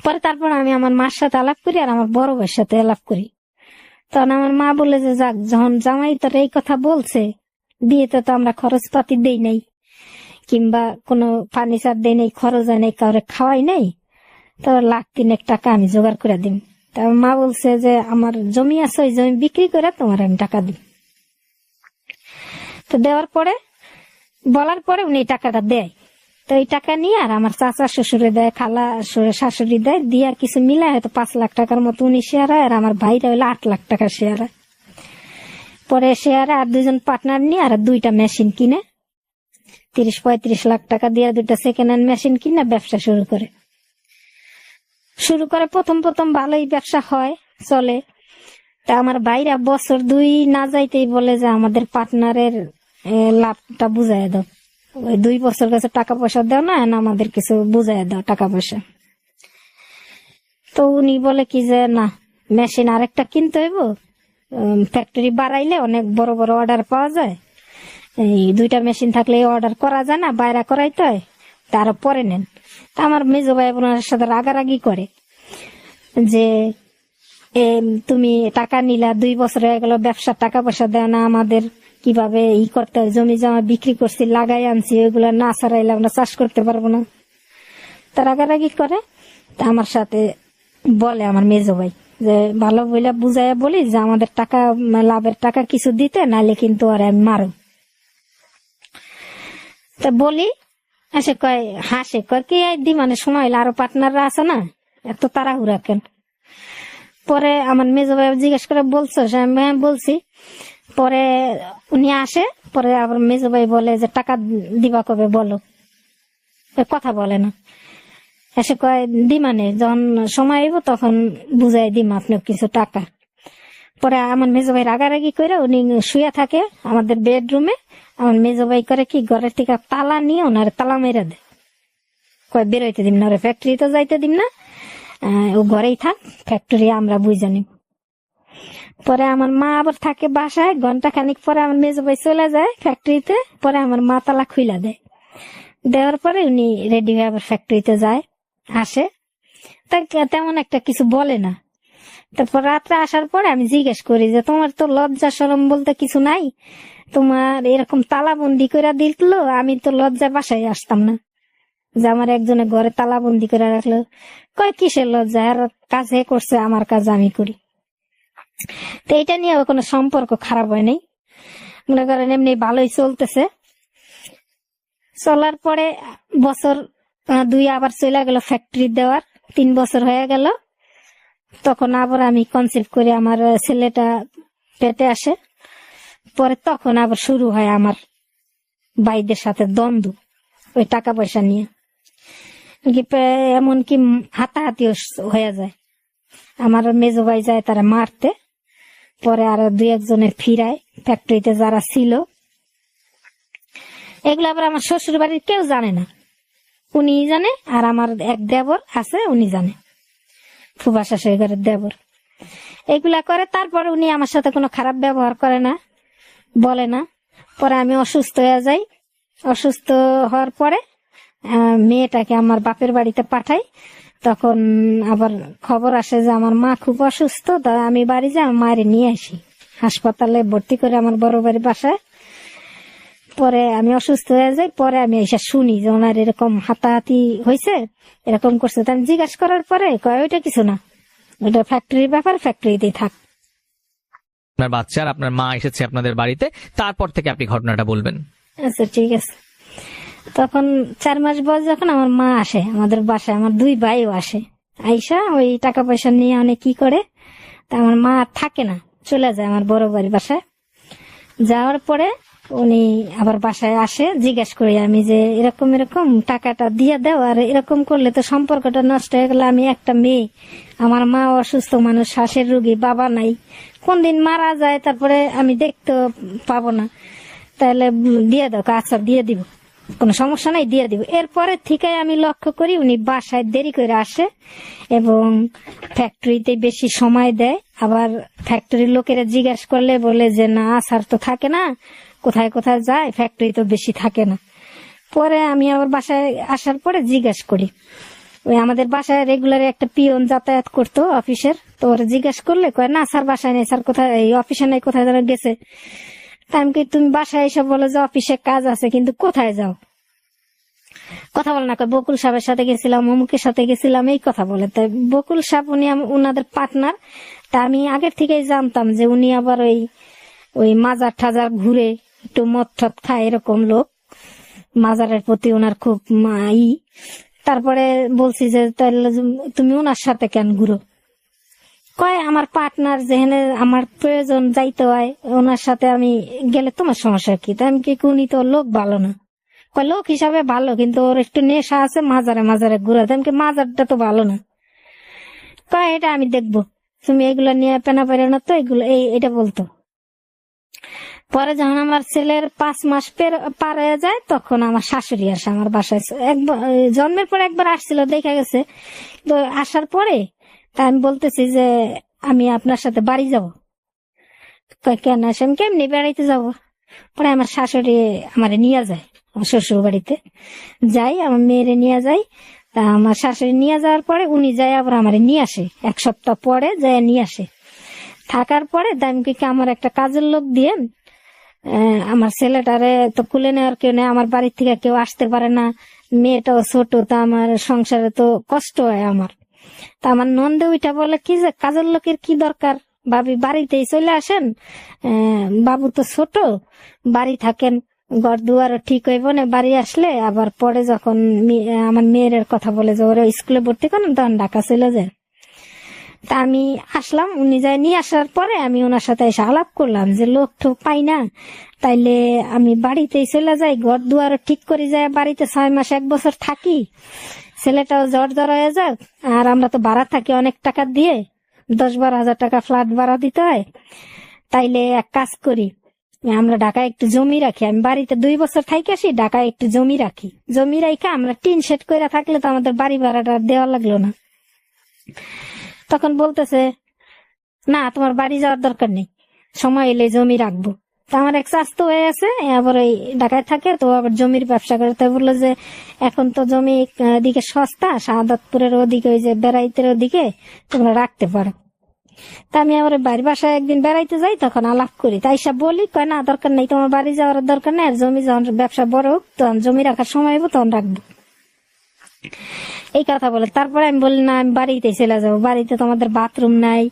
পরে তারপর আমি আমার মার সাথে আলাপ করি আর আমার বড় ভাইয়ের সাথে আলাপ করি। তখন আমার মা বলে যে যাক, যখন জামাই তোর এই কথা বলছে, বিয়েতে তো আমরা খরচপাতি দেই নাই, কিংবা কোনো ফার্নিচার দেই নাই, খরচ হয় নাই, কাউরে খাওয়াই নাই, তো 1,03,000 টাকা আমি জোগাড় করে দিই। তা মা বলছে যে আমার জমি আছে, ওই জমি বিক্রি করে তোমার আমি টাকা দিই। তো দেওয়ার পরে বলার পরে উনি টাকাটা দেয়। তো এই টাকা নিয়ে আর আমার চাচা শ্বশুরে দেয়, খালা শাশুড়ি দেয়, দিয়ে কিছু মিলে হয়তো 5 লাখ টাকার মতো উনি শেয়ার হয়, আর আমার ভাইরা হইলো 8 লাখ টাকা শেয়ার হয়। পরে শেয়ারে আর 2 জন পার্টনার নিয়ে আর 2টা মেশিন কিনে 30-35 লাখ টাকা দিয়ে 2টা সেকেন্ড হ্যান্ড মেশিন কিনে ব্যবসা শুরু করে। প্রথম ভালোই ব্যবসা হয়, চলে। তা আমার ভাইরা বছর 2 না যাইতেই বলে যে আমাদের পার্টনারের লাভটা বুঝাই দাও, ওই 2 বছর কাছে টাকা পয়সা দাও না, আমাদের কিছু বুঝাই দাও টাকা পয়সা। তো উনি বলে কি যে না, মেশিন আরেকটা কিনতে হইব, ফ্যাক্টরি বাড়াইলে অনেক বড় বড় অর্ডার পাওয়া যায়, এই 2টা মেশিন থাকলে অর্ডার করা যায় না, বাইরে করাইতে হয়, তারও পরে নেন। তা আমার মেজো ভাই বোনের সাথে রাগারাগি করে যে তুমি টাকা নিলা, 2 বছর হয়ে গেল, ব্যবসার টাকা পয়সা দেয় না আমাদের, কিভাবে করতে হয়, জমি জমা বিক্রি করছি, লাগাই আনছি, ওইগুলো না ছাড়াইলে আমরা চাষ করতে পারবো না। তা রাগারাগি করে। তা আমার সাথে বলে আমার মেজো ভাই যে ভালো বইলা বুঝাইয়া বলি যে আমাদের টাকা, লাভের টাকা কিছু দিতে, নাহলে কিন্তু আর আমি মারো। তা বলি, আসে কয়, হাসে, কয় কি দি, মানে সময় হইলে আরো পার্টনাররা আছে না, এত তাড়াহুড়া কেন? পরে আমার মেজো ভাই জিজ্ঞেস করে বলছো? হ্যাঁ বলছি। পরে উনি আসে, পরে আবার মেজো ভাই বলে যে টাকা দিবা কবে বলো, কথা বলে না। এসে কয় দি, মানে যখন সময় আইব তখন বুঝাই দিম আপনি কিছু টাকা। পরে আমার মেজো ভাই রাগারাগি করে উনি শুয়ে থাকে আমাদের বেডরুমে। আমার মেজো ভাই করে কি, ঘরের থেকে তালা নিয়ে ওনার তালা মেরে দেয়, কয় বেরোইতে দিম না, ওরে ফ্যাক্টরি তো যাইতে দিম না, ও ঘরেই থাক, ফ্যাক্টরি আমরা বুঝে নিব। পরে আমার মা আবার থাকে বাসায়, ঘন্টা খানিক পরে আমার মেজো ভাই চলে যায় ফ্যাক্টরিতে। পরে আমার মা তালা খুইলা দেয়, দেওয়ার পরে উনি রেডি হয়ে আবার ফ্যাক্টরিতে যায়, আসে, তাই তেমন একটা কিছু বলে না। তারপর রাত্রে আসার পরে আমি জিজ্ঞেস করি যে তোমার তো লজ্জা শরম বলতে কিছু নাই, তোমার এরকম তালাবন্দি করে দিল, আমি তো লজ্জায় বাসায় আসতাম না, যে আমার একজনের ঘরে তালাবন্দি করে রাখলো। কয় কিসের লজ্জা, আর কাজ হে করছে, আমার কাজ আমি করি। তো এটা নিয়ে কোনো সম্পর্ক খারাপ হয় নাই, মনে করেন এমনি ভালোই চলতেছে। চলার পরে বছর 2 আবার চলে গেল ফ্যাক্টরি দেওয়ার, 3 বছর হয়ে গেল। তখন আবার আমি কনসেপ্ট করি, আমার ছেলেটা পেটে আসে। পরে তখন আবার শুরু হয় আমার ভাইদের সাথে দ্বন্দ্ব, ওই টাকা পয়সা নিয়ে, এমনকি হাতাহাতি হয়ে যায়। আমার মেজো ভাই যায় তারা মারতে, পরে আরো 2-1জনের ফিরায় ফ্যাক্টরিতে যারা ছিল। এগুলো আবার আমার শ্বশুর বাড়ির কেউ জানে না, উনি জানে, আর আমার এক দেবর আছে উনি জানে, ফুফা শাশুড়ি ঘরের দেবর। এগুলা করে। তারপরে উনি আমার সাথে কোনো খারাপ ব্যবহার করে না, বলে না। পরে আমি অসুস্থ হয়ে যাই, অসুস্থ হওয়ার পরে মেয়েটাকে আমার বাপের বাড়িতে পাঠাই। তখন আবার খবর আসে যে আমার মা খুব অসুস্থ, তাই আমি বাড়ি যাই, আমার মায়ের নিয়ে আসি, হাসপাতালে ভর্তি করে আমার বড় বাড়ি বাসায়। পরে আমি অসুস্থ হয়ে যাই, পরে আমি এসে শুনি যে ওনার এরকম হাতাহাতি হয়েছে, এরকম করছে। আমি জিজ্ঞাসা করার পরে কয় ওইটা কিছু না, ওইটা ফ্যাক্টরির ব্যাপার, ফ্যাক্টরিতেই থাক। আপনার বাচ্চা আর আপনার মা এসেছে আপনাদের বাড়িতে, তারপর থেকে আপনি ঘটনাটা বলবেন। আচ্ছা ঠিক আছে। তখন 4 মাস বয়স যখন আমার মা আসে আমাদের বাসায়, আমার 2 ভাইও আসে, আইসা ওই টাকা পয়সা নিয়ে অনেক কি করে। তা আমার মা আর থাকে না, চলে যায় আমার বড় বাড়ির বাসায়। যাওয়ার পরে উনি আবার বাসায় আসে, জিজ্ঞেস করি আমি যে এরকম এরকম টাকাটা দিয়ে দাও, আর এরকম করলে তো সম্পর্কটা নষ্ট হয়ে গেল। আমি একটা মেয়ে, আমার মা অসুস্থ মানুষ, শ্বাসের রোগী, বাবা নাই, কোন দিন মারা যায়, তারপরে আমি দেখতে পাবো না, তাহলে দিয়ে দাও। আচ্ছা দিয়ে দিব, কোনো সমস্যা নাই, দিয়ে দিব। এরপরে থেকে আমি লক্ষ্য করি উনি বাসায় দেরি করে আসে এবং ফ্যাক্টরিতে বেশি সময় দেয়। আবার ফ্যাক্টরির লোকেরা জিজ্ঞাসা করলে বলে যে না, স্যার তো থাকে না, কোথায় কোথায় যায়, ফ্যাক্টরি তো বেশি থাকে না। পরে আমি আবার বাসায় আসার পরে জিজ্ঞাসা করি, ওই আমাদের বাসায় রেগুলার একটা পিয়ন যাতায়াত করতো অফিসের, তো ওরা জিজ্ঞাসা করলে কয় না স্যার বাসায় নেই, স্যার কোথায়, এই অফিসে নেই, কোথায় যেন গেছে। তাই তুমি বাসায় এসে বলো যে অফিসে কাজ আছে, কিন্তু কোথায় যাও, কথা বলে না। বকুল সাহেবের সাথে গেছিলাম, অমুকের সাথে গেছিলাম, এই কথা বলে। তাই বকুল সাহেব উনি উনাদের পার্টনার। তা আমি আগের থেকেই জানতাম যে উনি আবার ওই মাজার ঠাজার ঘুরে, একটু মদ ঠদ খায়, এরকম লোক, মাজারের প্রতি ওনার খুব তারপরে বলছি যে তাহলে তুমি ওনার সাথে কেন ঘুরো? কয় আমার পার্টনার, যেখানে আমার প্রয়োজন যাইতে হয় ওনার সাথে আমি গেলে তোমার সমস্যা কি? তাই আমি কি, উনি তো লোক ভালো না। কয় লোক হিসাবে ভালো, কিন্তু ওর একটু নেশা আছে, মাজারে মাজারে ঘুরা। তাই আমি, মাজারটা তো ভালো না। কয় এটা আমি দেখবো, তুমি এগুলো নিয়ে পেনা পেরে না তো, এগুলো এটা বলতো। পরে যখন আমার ছেলের 5 মাস পার হয়ে যায়, তখন আমার শাশুড়ি আসে আমার বাসায়। জন্মের পর একবার আসছিল, দেখা গেছে। তো আসার পরে তা আমি বলতেছি যে আমি আপনার সাথে বাড়ি যাব। কয় কেন আসে? আমি কেমনি বেড়াইতে যাব? পরে আমার শাশুড়ি আমারে নিয়ে যায়, আমার শ্বশুর বাড়িতে যাই, আমার মেয়েরে নিয়ে যায়। তা আমার শাশুড়ি নিয়ে যাওয়ার পরে উনি যায় আবার আমারে নিয়ে আসে, 1 সপ্তাহ পরে যায় নিয়ে আসে। থাকার পরে দামকে কি আমার একটা কাজের লোক দিয়ে আমার ছেলেটারে তো কুলে নেওয়ার কেউ নেই, আমার বাড়ির থেকে কেউ আসতে পারে না, মেয়েটাও ছোট, তা আমার সংসারে তো কষ্ট হয় আমার। তা আমার নন্দে ওইটা বলে কি যে কাজের লোকের কি দরকার, ভাবি বাড়িতেই চলে আসেন, বাবু তো ছোট, বাড়ি থাকেন, ঘর দুয়ারও ঠিক হইব না, বাড়ি আসলে আবার পরে যখন আমার মেয়ের কথা বলে যে ওরা স্কুলে ভর্তি করেন তখন ঢাকা চলে যায়। তা আমি আসলাম, উনি যাই নিয়ে আসার পরে আমি ওনার সাথে এসে আলাপ করলাম যে লোক ঠোক পাই না, তাইলে আমি বাড়িতেই চলে যাই, ঘর দুয়ারও ঠিক করে যায়, বাড়িতে 6 মাস 1 বছর থাকি, ছেলেটাও জ্বর হয়ে যাক, আর আমরা তো ভাড়া থাকি অনেক টাকা দিয়ে, 10-12 হাজার টাকা ফ্ল্যাট ভাড়া দিতে হয়। তাইলে এক কাজ করি, আমরা ঢাকায় একটু জমি রাখি, আমি বাড়িতে 2 বছর থাকি আসি, ঢাকায় একটু জমি রাখি, জমি রাখি আমরা টিন শেড করে থাকলে তো আমাদের বাড়ি ভাড়াটা দেওয়া লাগলো না। তখন বলতেছে না তোমার বাড়ি যাওয়ার দরকার নেই, সময় এলে জমি রাখবো। তো আমার এক স্বাস্থ্য হয়ে আছে, আবার ওই ঢাকায় থাকে, তো আবার জমির ব্যবসা করে। তাই বললো যে এখন তো জমি দিকে সস্তা, শাহাদাতপুরের ওদিকে, ওই যে বেড়াইতের ওদিকে তোমরা রাখতে পারো। তা আমি আবার বাড়ির বাসায় একদিন বেড়াইতে যাই, তখন আলাপ করি, তাই সব বলি, কয় না দরকার নেই, তোমার বাড়ি যাওয়ার দরকার নেই, আর জমি যখন ব্যবসা বড় হোক তখন জমি রাখার সময় হবো তখন রাখবো, এই কথা বলে। তারপরে আমি বলি না আমি বাড়িতে চলে যাবো, বাড়িতে তোমাদের বাথরুম নাই,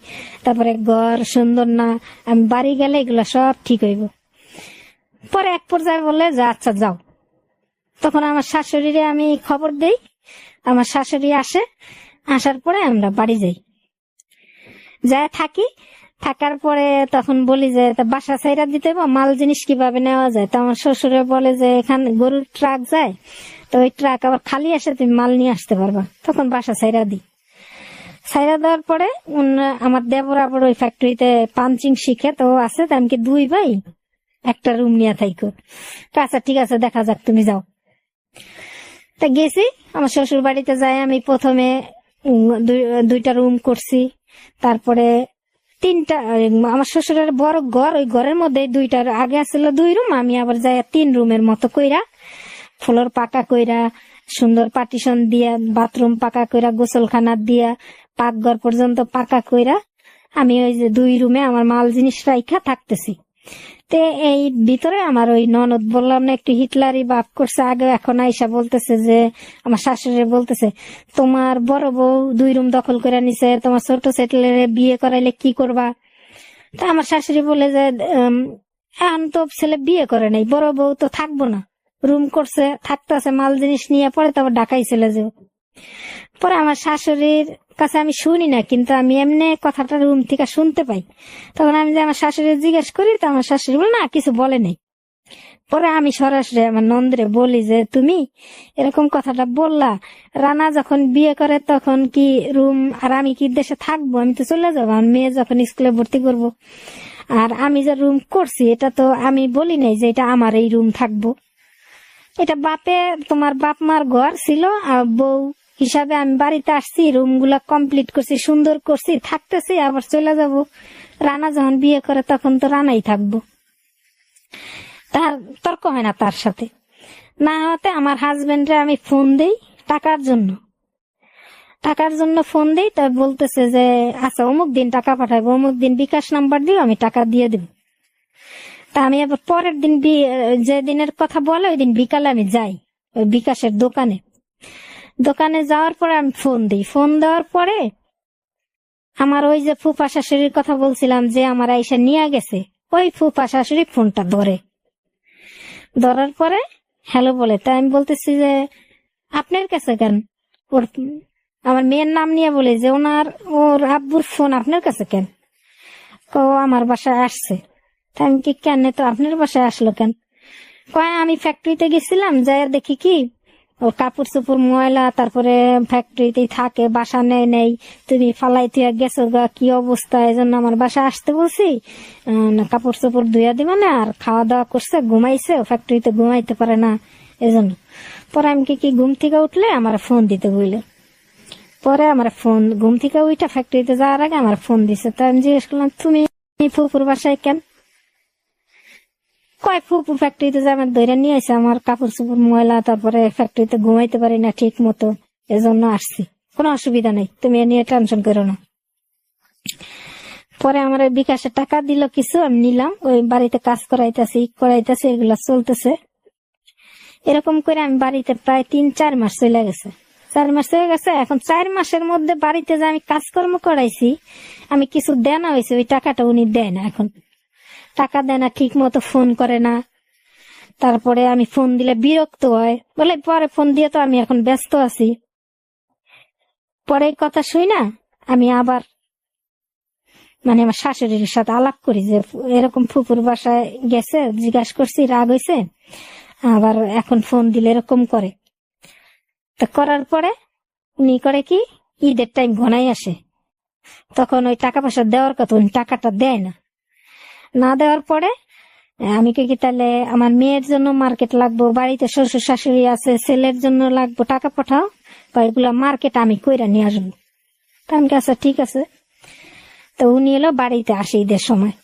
তারপরে ঘর সুন্দর না, আমি বাড়ি গেলে এগুলো সব ঠিক হইব। পরে এক পর্যায়ে বলে যে আচ্ছা যাও। তখন আমার শাশুড়িরে আমি খবর দেই, আমার শাশুড়ি আসে, আসার পরে আমরা বাড়ি যাই, যা থাকি। থাকার পরে তখন বলি যে বাসা ছাইরা দিতে হবে, মাল জিনিস কিভাবে নেওয়া যায়। তো আমার শ্বশুরে বলে যে এখানে গরুর ট্রাক যায়, তো ওই ট্রাক আবার খালি আসে, তুমি মাল নিয়ে আসতে পারবা। তখন বাসা ছাইরা দিই। ছাইরা দেওয়ার পরে আমার দেবর আবার ওই ফ্যাক্টরিতে পাঞ্চিং শিখে, তো আছে, তো আমি কি 2 ভাই একটা রুম নিয়ে থাইকো। আচ্ছা ঠিক আছে দেখা যাক, তুমি যাও। তা গেছি আমার শ্বশুর বাড়িতে যাই, আমি প্রথমে 2টা রুম করছি, তারপরে 3টা, আমার শ্বশুরের বড় ঘর, ওই ঘরের মধ্যে 2টার আগে আসছিল 2 রুম, আমি আবার যাই 3 রুমের মতো কইরা, ফ্লোর পাকা কইরা, সুন্দর পার্টিশন দিয়া, বাথরুম পাকা কইরা, গোসলখানা দিয়া, পাকঘর পর্যন্ত পাকা কইরা আমি ওই যে 2 রুমে আমার মাল জিনিস রাইখা থাকতেছি। তে এই ভিতরে আমার ওই ননদ বললাম না একটু হিটলারি ভাব করছে আগে, এখন আইসা বলতেছে যে আমার শাশুড়ি বলতেছে তোমার বড় বউ 2 রুম দখল করে নিছে, তোমার ছোট ছেলের বিয়ে করাইলে কি করবা। তা আমার শাশুড়ি বলে যে এখন তো ছেলে বিয়ে করে নাই, বড় বউ তো থাকবো না, রুম করছে থাকতেছে, মাল জিনিস নিয়ে পরে তারপর ঢাকায় চলে যাবে। পরে আমার শাশুড়ির কাছে আমি শুনি না, কিন্তু আমি এমনি কথাটা রুম থেকে শুনতে পাই। তখন আমি যে আমার শাশুড়ি জিজ্ঞেস করি, তো আমার শাশুড়ি বলে না কিছু বলে নাই। পরে আমি সরাসরি আমার নন্দরে বলি যে তুমি এরকম কথাটা বললা, রানা যখন বিয়ে করে তখন কি রুম, আর আমি কি দেশে থাকবো, আমি তো চলে যাবো, আমার মেয়ে যখন স্কুলে ভর্তি করব, আর আমি যে রুম করছি এটা তো আমি বলি নাই যে এটা আমার এই রুম থাকবো, এটা বাপে তোমার বাপ মার ঘর ছিল, আর বউ হিসাবে আমি বাড়িতে আসছি, রুম গুলা কমপ্লিট করছি, সুন্দর করছি, থাকতেছি, আবার চলে যাব। রানা যখন বিয়ে করে তখন তো রানাই থাকবো। তার তর্ক হয় না তার সাথে, না হতে আমার হাজবেন্ডে আমি ফোন দেই টাকার জন্য ফোন দেই, তা বলতেছে যে আচ্ছা অমুক দিন টাকা পাঠাবো, অমুক দিন বিকাশ নাম্বার দিও, আমি টাকা দিয়ে দেব। তা আমি আবার পরের দিন যে দিনের কথা বলে ওই দিন বিকালে আমি যাই ওই বিকাশের দোকানে যাওয়ার পরে আমি ফোন দিই। ফোন দেওয়ার পরে আমার ওই যে ফুফা শাশুড়ির কথা বলছিলাম যে আমার আইসা নিয়ে গেছে, ওই ফুফা শাশুড়ি ফোনটা ধরার পরে হ্যালো বলে। তাই আমি বলতেছি যে আপনার কাছে কেন, ওর আমার মেয়ের নাম নিয়ে বলে যে ওর আব্বুর ফোন আপনার কাছে কেন, ও আমার বাসায় আসছে। তাই আমি কি কেন তো আপনার বাসায় আসলো কেন, কয় আমি ফ্যাক্টরিতে গেছিলাম, যাই দেখি কি ওর কাপড় চোপড় ময়লা, তারপরে ফ্যাক্টরিতেই থাকে, বাসা নেই, তুমি ফালাই তুইয়া গেছো গা, কি অবস্থা, এই জন্য আমার বাসা আসতে বলছি, কাপড় চোপড় ধুইয়া দিবা না, আর খাওয়া দাওয়া করছে, ঘুমাইছে, ফ্যাক্টরিতে ঘুমাইতে পারে না এজন্য। পরে আমি কি ঘুম থেকে উঠলে আমার ফোন দিতে বলল। পরে আমার ফোন ঘুম থেকে ওইটা ফ্যাক্টরিতে যাওয়ার আগে আমার ফোন দিছে। তা আমি জিজ্ঞেস করলাম তুমি ফুপুর বাসায় কেন? কয় ফুপু ফ্যাক্টরিতে যে আমার ধরে নিয়ে আসে, আমার কাপড় চোপড় ময়লা, তারপরে ফ্যাক্টরিতে ঘুমাইতে পারি না ঠিক মতো, এজন্য আসছি, কোনো অসুবিধা নেই, তুমি এ নিয়ে টেনশন করো না। পরে আমার বিকাশের টাকা দিল কিছু, আমি নিলাম, ওই বাড়িতে কাজ করাইতেছে এগুলা চলতেছে। এরকম করে আমি বাড়িতে প্রায় 3-4 মাস চলে গেছে। 4 মাস হয়ে গেছে। এখন 4 মাসের মধ্যে বাড়িতে যে আমি কাজকর্ম করাইছি, আমি কিছু দেনা হয়েছে, ওই টাকাটা উনি দেয় না। এখন টাকা দেয় না, ঠিক মতো ফোন করে না। তারপরে আমি ফোন দিলে বিরক্ত হয়, বলে পরে ফোন দিয়ে তো আমি এখন ব্যস্ত আছি। পরে এই কথা শুই না, আমি আবার মানে আমার শাশুড়ির সাথে আলাপ করি যে এরকম ফুপুর বাসায় গেছে, জিজ্ঞাসা করছি, রাগ হয়েছে, আবার এখন ফোন দিলে এরকম করে। তা করার পরে উনি করে কি, ঈদের টাইম ঘনাই আসে, তখন ওই টাকা পয়সা দেওয়ার কথা, উনি টাকাটা দেয় না। না দেওয়ার পরে আমি কি তাহলে আমার মেয়ের জন্য মার্কেট লাগবো, বাড়িতে শ্বশুর শাশুড়ি আছে, ছেলের জন্য লাগবো, টাকা পাঠাও, এগুলা মার্কেট আমি কইরা নিয়ে আসবো। তা আমি আচ্ছা ঠিক আছে। তো উনি এলো, বাড়িতে আসে ঈদের সময়,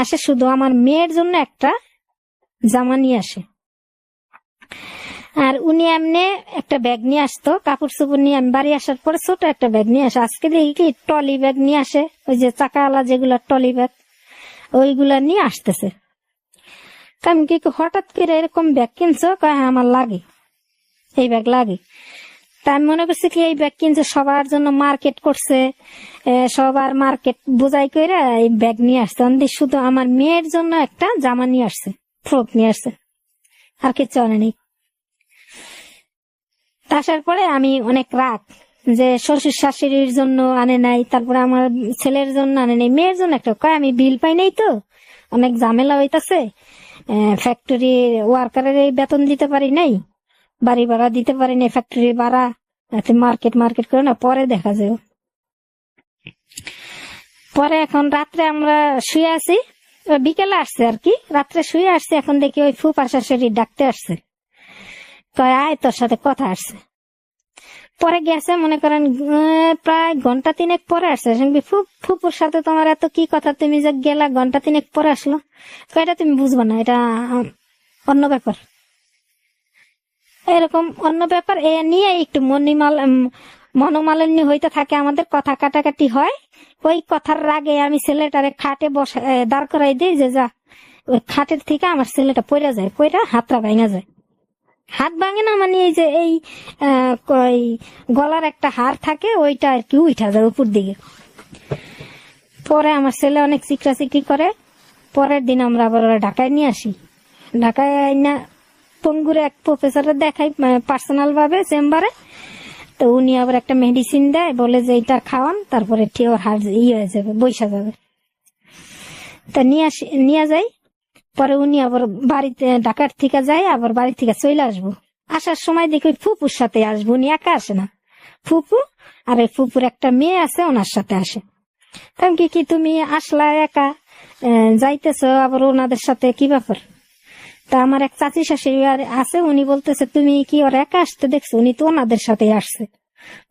আসে শুধু আমার মেয়ের জন্য একটা জামা নিয়ে আসে। আর উনি এমনি একটা ব্যাগ নিয়ে আসতো, কাপড় চোপড় নিয়ে। আমি বাড়ি আসার পরে ছোট একটা ব্যাগ নিয়ে আসে। আজকে দেখি কি টলি ব্যাগ নিয়ে আসে, ওই যে চাকাওয়ালা যেগুলা টলি ব্যাগ, ওইগুলা নিয়ে আসতেছে। আমি কি হঠাৎ করে এরকম ব্যাগ কিনছো? কয় হ্যাঁ আমার লাগে, এই ব্যাগ লাগে। তা আমি মনে করছি কি এই ব্যাগ কিনছে সবার জন্য, মার্কেট করছে, সবার মার্কেট বোঝাই করে এই ব্যাগ নিয়ে আসছে। আমি শুধু আমার মেয়ের জন্য একটা জামা নিয়ে আসছে, ফ্রক নিয়ে আসছে, আর কিছু আনেনি। আসার পরে আমি অনেক রাগ যে শ্বশুর শাশুড়ির জন্য আনে নাই, তারপরে আমার ছেলের জন্য আনে নাই, মেয়ের জন্য একটা। কয় আমি বিল পাই নাই তো, অনেক ঝামেলা হইতাছে, ফ্যাক্টরি ওয়ার্কারের এই বেতন দিতে পারি নাই, বাড়ি ভাড়া দিতে পারি নাই, ফ্যাক্টরি ভাড়া, মার্কেট করে না, পরে দেখা যাবে। পরে এখন রাত্রে আমরা শুয়ে আছি, বিকেলে আসছে আর কি, রাত্রে শুয়ে আসছে। এখন দেখি ওই ফুপা শাশুড়ি ডাকতে আসছে, কয় আয় তোর সাথে কথা আসছে। পরে গেছে, মনে করেন প্রায় ঘন্টা 3 পরে আসছে। ফুপুর সাথে তোমার এত কি কথা, তুমি যে গেলা ঘন্টা 3 পরে আসলো? এটা তুমি বুঝবা না, এটা অন্য ব্যাপার, এরকম অন্য ব্যাপার। এ নিয়ে একটু মনোমালিন্য হইতে থাকে, আমাদের কথা কাটাকাটি হয়। ওই কথার রাগে আমি ছেলেটারে খাটে দাঁড় করাই দিই, যে যা, ওই খাটের থেকে আমার ছেলেটা পড়ে যায়, পড়া হাতটা ভেঙে যায়। হাত ভাঙে না মানে এই যে এই গলার একটা হাড় থাকে, ওইটা আর কি উঠা যায় উপর দিকে। পরে আমার ছেলে অনেক চিকরাচিকরি করে। পরের দিন আমরা আবার ঢাকায় নিয়ে আসি। ঢাকায় না পঙ্গুরে এক প্রফেসরের দেখাই পার্সোনাল ভাবে চেম্বারে। তো উনি আবার একটা মেডিসিন দেয়, বলে যে এটা খাওয়ান, তারপরে ঠিক ওর হাড় হয়ে যাবে, বৈশা যাবে। তা নিয়ে যাই। পরে উনি আবার বাড়িতে ঢাকার থেকে যায়, আবার বাড়ি থেকে চলে আসবো। আসার সময় দেখি ফুপুর সাথে আসবো, উনি একা আসে না, ফুপু আর এই ফুপুর একটা মেয়ে আছে, ওনার সাথে আসে। আমি কি তুমি আসলা একা, যাইতেছ আবার ওনাদের সাথে, কি ব্যাপার? তা আমার এক চাচি শাশুড়ি আছে, উনি বলতেছে তুমি কি ওর একা আসতে দেখছো? উনি তো ওনাদের সাথে আসছে,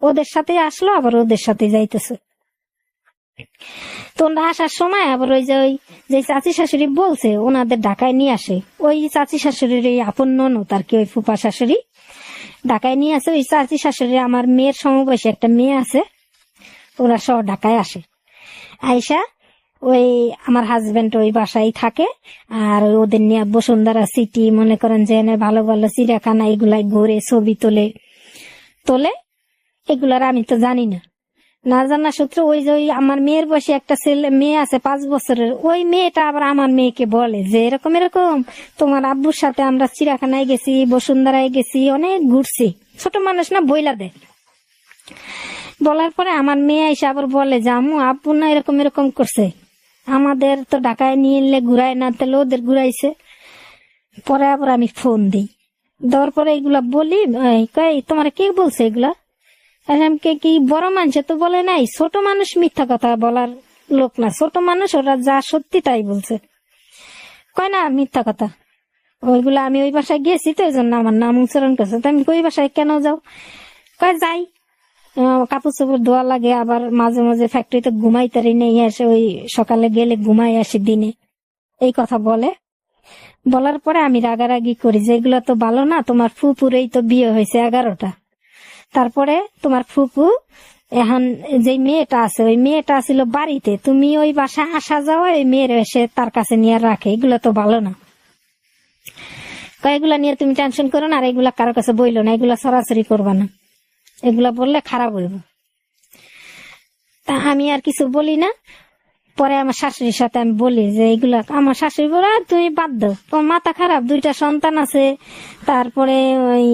ওদের সাথে আসলো, আবার ওদের সাথে যাইতেছে। তো ওরা আসার সময় আবার ওই যে চাচি শাশুড়ি বলছে ওনাদের ঢাকায় নিয়ে আসে, ওই চাচি শাশুড়ির এই আপন ননদ আর কি, ওই ফুপা শাশুড়ি ঢাকায় নিয়ে আসে। ওই চাচি শাশুড়ি আমার মেয়ের সমবয়সী একটা মেয়ে আছে, ওরা সব ঢাকায় আসে। আইসা ওই আমার হাজবেন্ড ওই বাসায় থাকে, আর ওদের নিয়ে বসুন্ধরা সিটি, মনে করেন যে ভালো ভালো চিড়িয়াখানা, এগুলাই ঘুরে ছবি তোলে। এগুলার আমি তো জানি না, না জানা সূত্রে ওই যে আমার মেয়ের বয়সী একটা মেয়ে আছে 5 বছরের, ওই মেয়েটা আবার আমার মেয়েকে বলে যে এরকম এরকম তোমার আব্বুর সাথে আমরা চিড়িয়াখানায় গেছি, বসুন্ধরায় গেছি, অনেক ঘুরছি। ছোট মানুষ না, বইলা দেয়। বলার পরে আমার মেয়ে এসে আবার বলে যে আম্মু আব্বু না এরকম এরকম করছে, আমাদের তো ঢাকায় নিয়ে এলে ঘুরায় না, তাহলে ওদের ঘুরাইছে। পরে আবার আমি ফোন দিই, দেওয়ার পরে এগুলা বলি, তোমার কে বলছে এগুলা? কি বড় মানুষ তো বলে নাই, ছোট মানুষ মিথ্যা কথা বলার লোক না, ছোট মানুষ ওরা যা সত্যি তাই বলছে। কয় না মিথ্যা কথা, ওইগুলা আমি ওই বাসায় গেছি তো এই জন্য আমার নাম উচ্চারণ করছে। আমি ওই বাসায় কেন যাও? কয় যাই, কাপড় চোপড় ধোয়া লাগে, আবার মাঝে মাঝে ফ্যাক্টরিতে ঘুমাইতারি নেই, এসে ওই সকালে গেলে ঘুমাই আসি দিনে, এই কথা বলে। বলার পরে আমি রাগারাগি করি যে এগুলো তো ভালো না, তোমার ফুপুরেই তো বিয়ে হয়েছে 11টা, তারপরে তোমার ফুপু এখন যে মেয়েটা আছে ওই মেয়েটা ছিল বাড়িতে, তুমি ওই বাসায় আসা যাওয়া ওই মেয়ের এসে তার কাছে নিয়ে রাখে, এগুলো তো ভালো না। এগুলা নিয়ে তুমি টেনশন করো না, আর এগুলা কারো কাছে বইলো না, এগুলা সরাসরি করবা না, এগুলা বললে খারাপ হইব। তা আমি আর কিছু বলি না। পরে আমার শাশুড়ির সাথে আমি বলি যে এইগুলা, আমার শাশুড়ি বলে তুমি বাদ দাও, তোমার মাথা খারাপ, 2টা সন্তান আছে, তারপরে ওই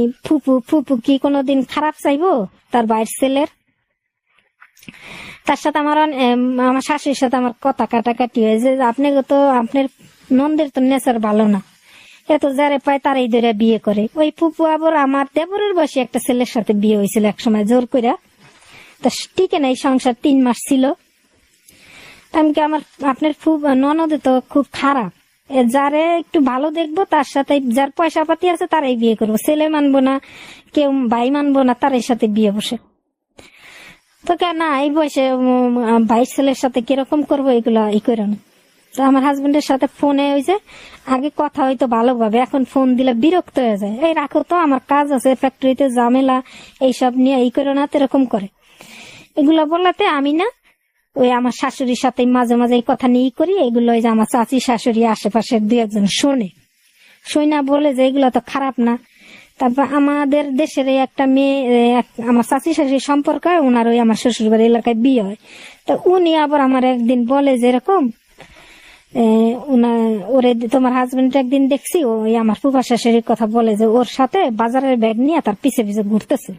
ফুপু কি কোনোদিন খারাপ চাইবো তার বাইরের ছেলের? তার সাথে আমার শাশুড়ির সাথে আমার কথা কাটাকাটি হয়েছে যে আপনি তো আপনার নন্দের তো নেচার ভালো না, এত যারে পায় তারাই ধরে বিয়ে করে। ওই ফুপু আবার আমার দেবরের বয়সী একটা ছেলের সাথে বিয়ে হয়েছিল একসময় জোর করে, তা টিকে নাই, সংসার 3 মাস ছিল। আমি কি আমার আপনার ননদে তো খুব খারাপ, যারে একটু ভালো দেখবো তার সাথে, যার পয়সা পাতি আছে তারাই বিয়ে করবো, ছেলে মানবো না, কেউ ভাই মানবো না, তার সাথে বিয়ে বসে। তো কেন এই বয়সে ভাই ছেলের সাথে কিরকম করবো, এগুলা ই করে না। তো আমার হাজবেন্ডের সাথে ফোনে হয়েছে, আগে কথা হয়তো ভালোভাবে, এখন ফোন দিলে বিরক্ত হয়ে যায়, এই রাখো তো আমার কাজ আছে, ফ্যাক্টরিতে ঝামেলা, এইসব নিয়ে ই করে না, এরকম করে। এগুলা বলাতে আমি না ওই আমার শাশুড়ির সাথে মাঝে মাঝে এই কথা নিয়ে করি, এগুলো ওই যে আমার চাচি শাশুড়ি আশেপাশের 2-1 শুনে না বলে যে এগুলো তো খারাপ না। তারপর আমাদের দেশের এই একটা মেয়ে, আমার চাচি শাশুড়ি সম্পর্ক হয়, ওনার ওই আমার শ্বশুর বাড়ি এলাকায় বিয়ে হয়। তো উনি আবার আমার একদিন বলে যে এরকম ওরে তোমার হাজবেন্ড একদিন দেখছি ওই আমার ফুফা শাশুড়ির কথা বলে যে ওর সাথে বাজারের ব্যাগ নিয়ে তার পিছে পিছে ঘুরতেছে।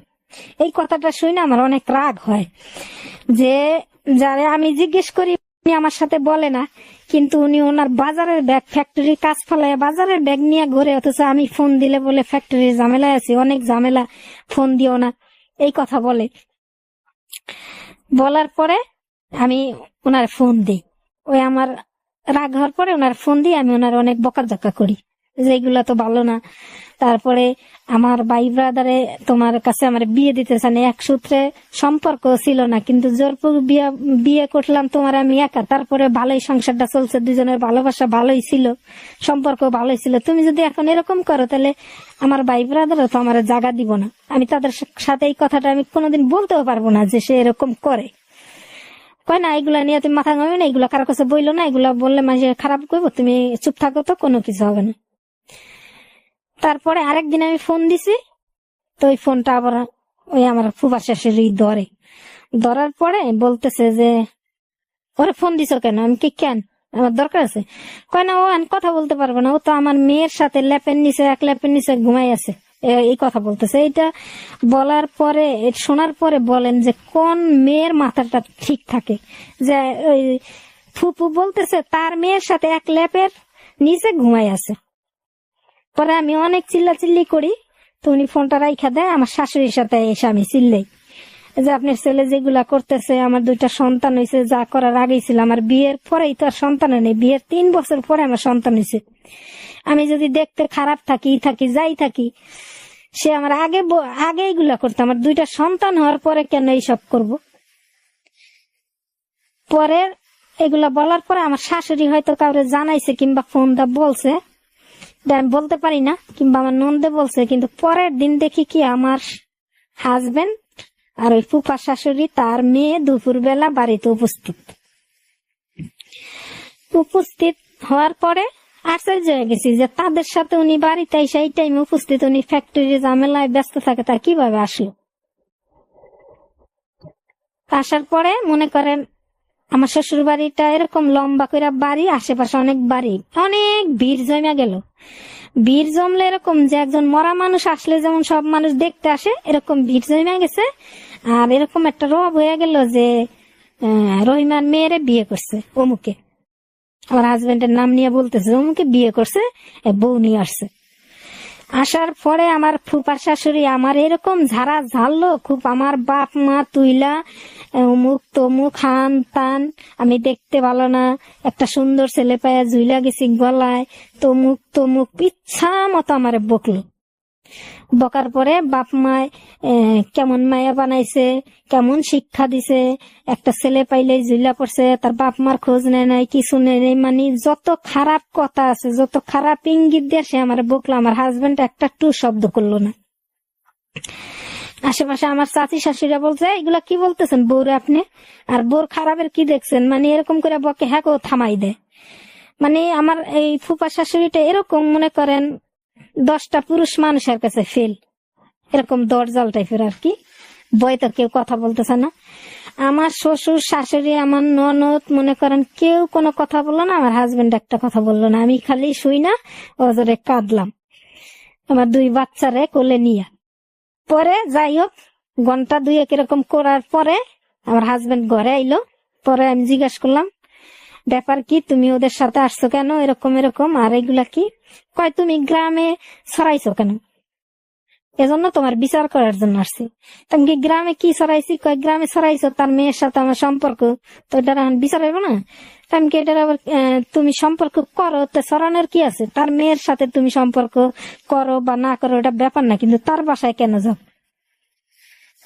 এই কথাটা শুনে আমার অনেক রাগ হয় যে যারে আমি জিজ্ঞেস করি উনি আমার সাথে বলে না, কিন্তু উনি ওনার বাজারের ব্যাগ, ফ্যাক্টরির কাজ ফেলায় বাজারের ব্যাগ নিয়ে ঘুরে, অথচ আমি ফোন দিলে বলে ফ্যাক্টরির ঝামেলায় আছি, অনেক ঝামেলা, ফোন দিও না, এই কথা বলে। বলার পরে আমি ওনার ফোন দিই, ওই আমার রাগ হওয়ার পরে ওনার ফোন দিয়ে আমি ওনার অনেক বকাঝকা করি যে এগুলা তো ভালো না। তারপরে আমার ভাই ব্রাদারে তোমার কাছে আমার বিয়ে দিতে চান, এক সূত্রে সম্পর্ক ছিল না, কিন্তু জোরপুর বিয়ে করলাম তোমার আমি একা, তারপরে ভালোই সংসারটা চলছে, দুজনের ভালোবাসা ভালোই ছিল, সম্পর্ক ভালোই ছিল। তুমি যদি এখন এরকম করো তাহলে আমার ভাই ব্রাদারও তো আমার জায়গা দিব না, আমি তাদের সাথে এই কথাটা আমি কোনোদিন বলতেও পারবো না যে সে এরকম করে। কয় না এগুলা নিয়ে তুমি মাথা ঘামবে না, এগুলা কারো কাছে বইলো না, এগুলা বললে মানুষ খারাপ করবো, তুমি চুপ থাকো তো, কোনো কিছু হবে না। তারপরে আরেকদিন আমি ফোন দিছি, তো ওই ফোনটা আবার ওই আমার ফুফা শাশুড়ি ধরার পরে বলতেছে যে ওরে ফোন দিছ কেন? আমি কি কেন, আমার দরকার আছে? কয় না ও কথা বলতে পারবো না, ও তো আমার মেয়ের সাথে ল্যাপের নিচে ঘুমাই আছে, এই কথা বলতেছে। এইটা বলার পরে, শোনার পরে বলেন যে কোন মেয়ের মাথাটা ঠিক থাকে যে ওই ফুপু বলতেছে তার মেয়ের সাথে এক ল্যাপের নিচে ঘুমাই আছে। পরে আমি অনেক চিল্লাচিল্লি করি, তো উনি ফোনটা রাইখা দেয়, আমার শাশুড়ির সাথে এসে আমি চিল্লাই যে আপনার ছেলে যেগুলা করতেছে, আমার 2টা সন্তান হয়েছে, যা করার আগেই ছিল, আমার বিয়ের পরেই তো আর সন্তান নেই, বিয়ের 3 বছর পরে আমার সন্তান হয়েছে। আমি যদি দেখতে খারাপ থাকি যাই থাকি, সে আমার আগে এগুলা করতো, আমার 2টা সন্তান হওয়ার পরে কেন এইসব করব? পরে এগুলা বলার পরে আমার শাশুড়ি হয়তো কাউরে জানাইছে কিংবা ফোন দা বলছে, আমি বলতে পারি না, কিংবা আমার নন্দে বলছে, কিন্তু পরের দিন দেখি কি আমার হাজবেন্ড আর ওই ফুফা শাশুড়ি তার মেয়ে দুপুরবেলা বাড়িতে উপস্থিত হওয়ার পরে আশ্চর্য হয়ে গেছি যে তাদের সাথে উনি বাড়িতে এসে এই টাইমে উপস্থিত, উনি ফ্যাক্টরি ঝামেলায় ব্যস্ত থাকে, তা কিভাবে আসলো? আসার পরে মনে করেন আমার শ্বশুর বাড়িটা এরকম লম্বা করে বাড়ি, আশেপাশে অনেক বাড়ি, অনেক ভিড় জমা গেল। ভিড় জমলে এরকম যে একজন মরা মানুষ আসলে যেমন সব মানুষ দেখতে আসে, এরকম ভিড় জমা গেছে। আর এরকম একটা রব হয়ে গেল যে রহিমার মেয়েরে বিয়ে করছে অমুকে, আমার হাজবেন্ডের নাম নিয়ে বলতেছে অমুকে বিয়ে করছে, বউ নিয়ে আসছে। আসার পরে আমার ফুপার শাশুড়ি আমার এরকম ঝাড়া ঝাড়লো খুব, আমার বাপ মা তুইলা অমুক তমুক হান তান, আমি দেখতে ভালো না, একটা সুন্দর ছেলে পায়া ঝুইলা গেছি গলায়, তমুক ইচ্ছা মতো আমারে বকলো। বকার পরে বাপ মায় কেমন মায়া বানাইছে, কেমন শিক্ষা দিছে, একটা ছেলে পাইলেই জুইলা পড়ছে, তার বাপ মার খোঁজ নেয় নাই, কিছু নেয় নাই, মানে যত খারাপ কথা আছে, যত খারাপ ইঙ্গিত দিয়ে সে আমার বকলো। আমার হাজবেন্ড একটা টু শব্দ করলো না। আশেপাশে আমার চাচি শাশুড়িরা বলছে, এগুলা কি বলতেছেন বউরে আপনি, আর বউর খারাপের কি দেখছেন, মানে এরকম করে বকে হ্যাঁ থামাই দেয়। মানে আমার এই ফুপা শাশুড়িটা এরকম, মনে করেন 10টা পুরুষ মানুষের কাছে ফেল, এরকম দরজাল টাইপের আর কি। বয় তো কেউ কথা বলতেছে না। আমার শ্বশুর শাশুড়ি আমার ননদ মনে করেন কেউ কোনো কথা বললো না, আমার হাজবেন্ড একটা কথা বললো না। আমি খালি শুই না ওজরে কাঁদলাম আমার 2 বাচ্চারে কোলে নিয়ে। পরে যাই হোক ঘন্টা 2 এরকম করার পরে আমার হাজবেন্ড ঘরে আইলো। পরে আমি জিজ্ঞাসা করলাম, ব্যাপার কি, তুমি ওদের সাথে আসছো কেন, এরকম এরকম, আর এগুলা কি? কয় তুমি গ্রামে ছড়াইছো কেন? এজন্য তোমার বিচার করার জন্য আসছি। তুমি কি গ্রামে কি ছড়াইছি? কয় গ্রামে ছড়াইছো তার মেয়ের সাথে আমার সম্পর্ক, তো এটা এখন বিচার হইব না? আমি কি এটা আবার তুমি সম্পর্ক করো তো ছড়ানোর কি আছে? তার মেয়ের সাথে তুমি সম্পর্ক করো বা না করো এটা ব্যাপার না, কিন্তু তার বাসায় কেন যাও?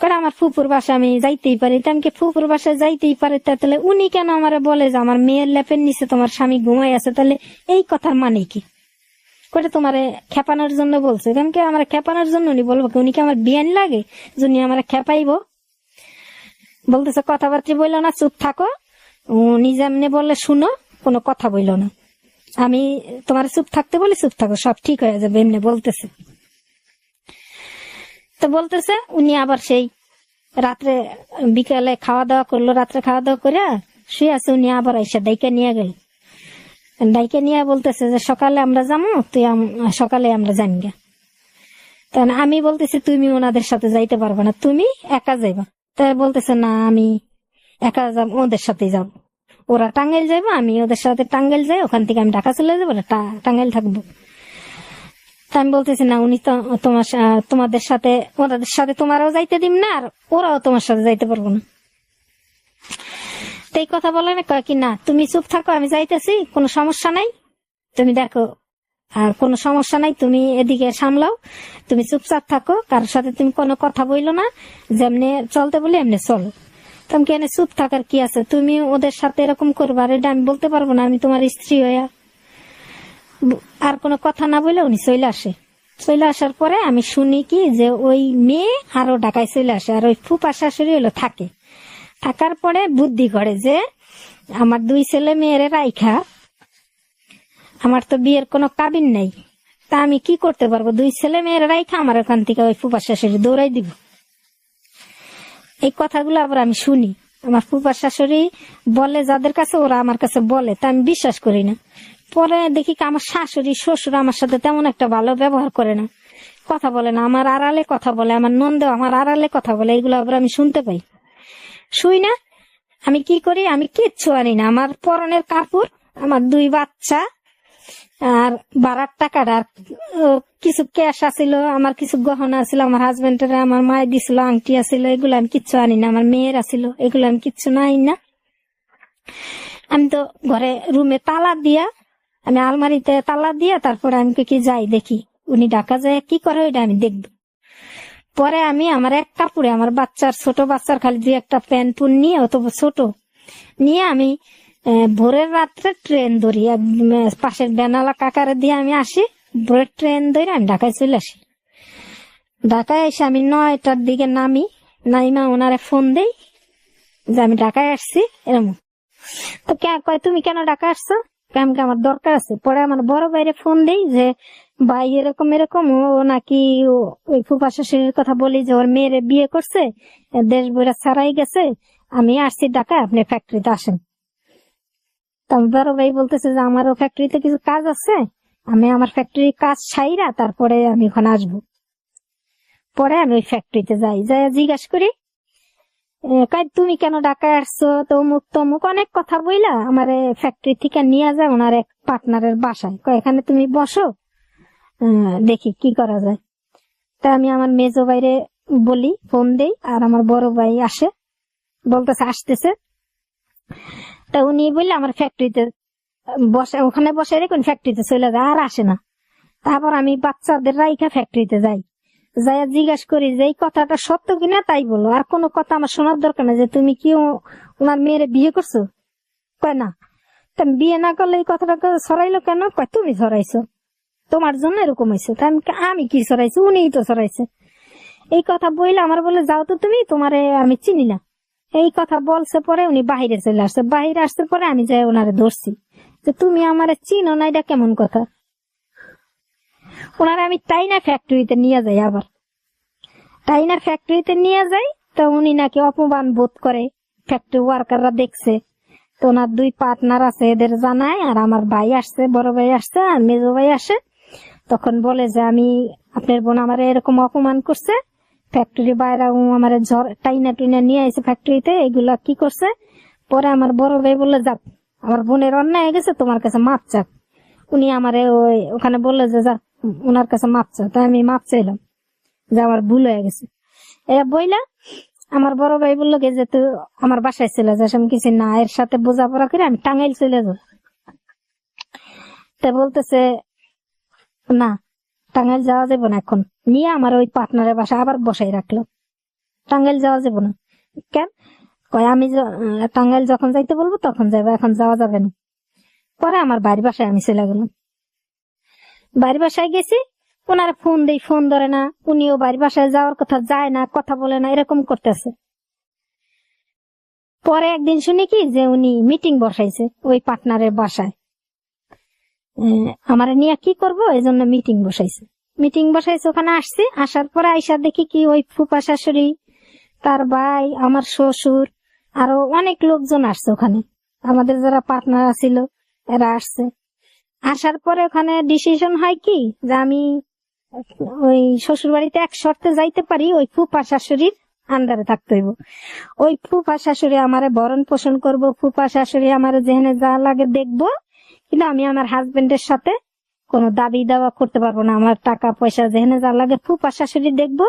কারণ আমার ফুপুর বাসায় আমি যাইতেই পারি। আমি কি ফুপুর বাসায় যাইতেই পারি, তাহলে উনি কেন আমারে বলে যে আমার মেয়ের লেপের নিচে তোমার স্বামী ঘুমাই আছে? তাহলে এই কথার মানে কি? কোটা তোমারে খেপানোর জন্য বলছে? কারণ কি আমার খেপানোর জন্য উনি বলবো? উনি কি আমার বিয়ান লাগে যিনি আমার খেপাইবো? বলতেছে কথাবার্তা বললো না, চুপ থাকো, উনি যেমনি বললে শুনো, কোনো কথা বললো না। আমি তোমার চুপ থাকতে বলি, চুপ থাকো, সব ঠিক হয়ে যাবে, এমনি বলতেছে। তো বলতেছে উনি আবার সেই রাত্রে বিকালে খাওয়া দাওয়া করলো, রাত্রে খাওয়া দাওয়া করে শুয়ে আছে। উনি আবার এসে ডাইকে নিয়ে গেল। ডাইকে নিয়ে বলতেছে যে সকালে আমরা যাবো, তুই সকালে আমরা জানি গা। তখন আমি বলতেছি তুমি ওনাদের সাথে যাইতে পারবে না, তুমি একা যাইবা। তাই বলতেছে না আমি একা যাবো, ওদের সাথে যাবো। ওরা টাঙ্গাইল যাইবো, আমি ওদের সাথে টাঙ্গাইল যাই, ওখান থেকে আমি ঢাকা চলে যাবো, টাঙ্গাইল থাকবো। আমি বলতেছি না, উনি তো তোমাদের সাথে, ওনাদের সাথে তোমারও যাইতে দিম না, আর ওরাও তোমার সাথে যাইতে পারবো না। তো এই কথা বলে না, কয় কি না তুমি চুপ থাকো, আমি যাইতেছি, কোনো সমস্যা নাই, তুমি দেখো, আর কোনো সমস্যা নাই, তুমি এদিকে সামলাও, তুমি চুপচাপ থাকো, কারোর সাথে তুমি কোনো কথা বইলো না, যেমনি চলতে বলি এমনি চলো। তুমি কেন চুপ থাকার কি আছে? তুমি ওদের সাথে এরকম করবা, আর এটা আমি বলতে পারবো না, আমি তোমার স্ত্রী হইয়া। আর কোনো কথা না বলে উনি চলে আসে। চলে আসার পরে আমি শুনি কি যে ওই মেয়ে আরো ঢাকায় চলে আসে, আর ওই ফুপা শাশুড়ি হলো থাকে। থাকার পরে বুদ্ধি করে যে আমার 2 ছেলে মেয়েরে রাইখা, আমার তো বিয়ের কোনো কাবিন নেই, তা আমি কি করতে পারবো? 2 ছেলে মেয়েরে রাইখা আমার ওখান থেকে ওই ফুপা শাশুড়ি দৌড়াই দিব। এই কথাগুলো আবার আমি শুনি, আমার ফুপা শাশুড়ি বলে যাদের কাছে, ওরা আমার কাছে বলে, তা আমি বিশ্বাস করি না। পরে দেখি কি আমার শাশুড়ি শ্বশুর আমার সাথে তেমন একটা ভালো ব্যবহার করে না, কথা বলে না, আমার আড়ালে কথা বলে, আমার নন্দ আমার আড়ালে কথা বলে, এগুলো আবার আমি শুনতে পাই। শুই না, আমি কি করি, আমি কিচ্ছু আনি না, আমার পরনের কাপড়, আমার 2 বাচ্চা, আর ভাড়ার টাকাটা, আর কিছু ক্যাশ আছিল, আমার কিছু গহনা আছিল, আমার হাজবেন্ডের আমার মায়ের দিছিল আংটি আছিল, এগুলো আমি কিচ্ছু আনি না, আমার মেয়ের আছিল, এগুলো আমি কিচ্ছু নাই না। আমি তো ঘরে রুমে তালা দিয়া, আমি আলমারিতে তালা দিয়া, তারপরে আমি কি যাই দেখি উনি ঢাকা যায় কি করে, ওইটা আমি দেখব। পরে আমি আমার এক কাপড়ে আমার বাচ্চার, ছোট বাচ্চার খালি 2-1টা প্যান্ট পুন নিয়ে, অত ছোট নিয়ে আমি ভোরের রাত্রে ট্রেন ধরি, পাশের বেনালা কাকারে দিয়ে আমি আসি, ভোরের ট্রেন ধরে আমি ঢাকায় চলে আসি। ঢাকায় এসে আমি 9টার দিকে নাইমা ওনারে ফোন দেই যে আমি ঢাকায় আসছি এরকম। তো কয় তুমি কেন ঢাকা আসছো? আমাকে আমার দরকার আছে। পরে আমার বড় ভাইরে ফোন দেই যে ভাই এরকম এরকম, ও নাকি ওই ফুপা শাশুড়ির কথা বলি যে ওর মেয়েরে বিয়ে করছে, দেশ বইরা ছাড়াই গেছে, আমি আসছি ঢাকায়, আপনি ফ্যাক্টরিতে আসেন। বড় ভাই বলতেছে যে আমারও ফ্যাক্টরিতে কিছু কাজ আছে, আমি আমার ফ্যাক্টরির কাজ ছাইরা তারপরে আমি ওখানে আসবো। পরে আমি ওই ফ্যাক্টরিতে যাই, জিজ্ঞাসা করি তুমি কেন ঢাকায় আসছো, তো অমুক তমুক অনেক কথা বইলা আমার ফ্যাক্টরি থেকে নিয়ে যায় ওনার এক পার্টনারের বাসায়, এখানে তুমি বসো, দেখি কি করা যায়। তা আমি আমার মেজো ভাইরে বলি, ফোন দেই, আর আমার বড় ভাই আসে, বলতেছে আসতেছে। তা উনি বললে আমার ফ্যাক্টরিতে বসে, ওখানে বসে রেখে ফ্যাক্টরিতে চলে যায়, আর আসে না। তারপর আমি বাচ্চাদের রাইখা ফ্যাক্টরিতে যাই, যাইয়া জিজ্ঞাসা করি যে এই কথাটা সত্য কিনা, তাই বলো, আর কোনো কথা আমার শোনার দরকার না। যে তুমি কি ওনার মেয়েরে বিয়ে করছো? কয় না। তুমি বিয়ে না করলে এই কথাটা ছড়াইলো কেন? কয় তুমি ছড়াইছো, তোমার জন্য এরকম হয়েছে। তাই আমি কি ছড়াইছি? উনিই তো ছড়াইছে। এই কথা বললে আমার বলে যাও তো তুমি, তোমারে আমি চিনি না। এই কথা বলছে পরে উনি বাহিরে চলে আসছে। বাহিরে আসতে পরে আমি যাই ওনারে ধরছি যে তুমি আমারে চিনো না, এটা কেমন কথা? ওনারা আমি টাইনা ফ্যাক্টরিতে নিয়ে যাই। আবার টাইনা ফ্যাক্টরিতে নিয়ে যাই তো উনি নাকি অপমান বোধ করে, ফ্যাক্টরি ওয়ার্কাররা দেখছে তো ওনার 2 পার্টনার আছে, এদের জানায়। আর আমার ভাই আসছে, বড় ভাই আসছে আর মেজো ভাই আসে। তখন বলে যে আমি আপনার বোন আমার এরকম অপমান করছে, ফ্যাক্টরি বাইরে আমার টাইনা টুইনা নিয়ে আসে ফ্যাক্টরিতে, এগুলা কি করছে। পরে আমার বড় ভাই বললে যাক আমার বোনের অন্যায় হয়ে গেছে, তোমার কাছে মাপ চাক। উনি আমারে ওখানে বললে যে যাক ওনার কাছে মাপ চাও। তাই আমি মাপ চাইলাম যে আমার ভুল হয়ে গেছে। এরা বইলা আমার বড় ভাই বললো যে তুই আমার বাসায় চলে যাস। আমি কিছু না, এর সাথে বোঝাপড়া করে আমি টাঙ্গাইল চলে যাব। তা বলতেছে না, টাঙ্গাইল যাওয়া যাবে না এখন। নিয়ে আমার ওই পার্টনারের বাসা আবার বসাই রাখলো। টাঙ্গাইল যাওয়া যাবে না কেন? কয় আমি টাঙ্গাইল যখন যাইতে বলবো তখন যাবো, এখন যাওয়া যাবে না। পরে আমার বাড়ির বাসায় আমি চলে গেলাম। বাড়ির বাসায় গেছি, ওনার ফোন দেই, ফোন ধরে না। উনিও বাড়ির বাসায় যাওয়ার কথা যায় না, কথা বলে না, এরকম করতেছে। পরে একদিন শুনি কি যে উনি মিটিং বসাইছে ওই পার্টনারের বাসায়। আমার নিয়ে কি করবো এই জন্য মিটিং বসাইছে। ওখানে আসছি। আসার পরে আইসা দেখি কি ওই ফুপা শাশুড়ি, তার ভাই, আমার শ্বশুর, আরো অনেক লোকজন আসছে ওখানে। আমাদের যারা পার্টনার ছিল এরা আসছে। আসার পরে ওখানে ডিসিশন হয় কি যে আমি ওই শ্বশুর বাড়িতে এক শর্তে যাইতে পারি, ওই ফুপা শাশুড়ির আন্ডারে থাকতে হইব। ওই ফুপা শাশুড়ি আমারে ভরণ পোষণ করবো, ফুপা শাশুড়ি আমার যেখানে যা লাগে দেখবো, কিন্তু আমি আমার হাজবেন্ডের সাথে কোনো দাবি দাওয়া করতে পারবো না। আমার টাকা পয়সা যেখানে যা লাগে ফুপা শাশুড়ি দেখবো,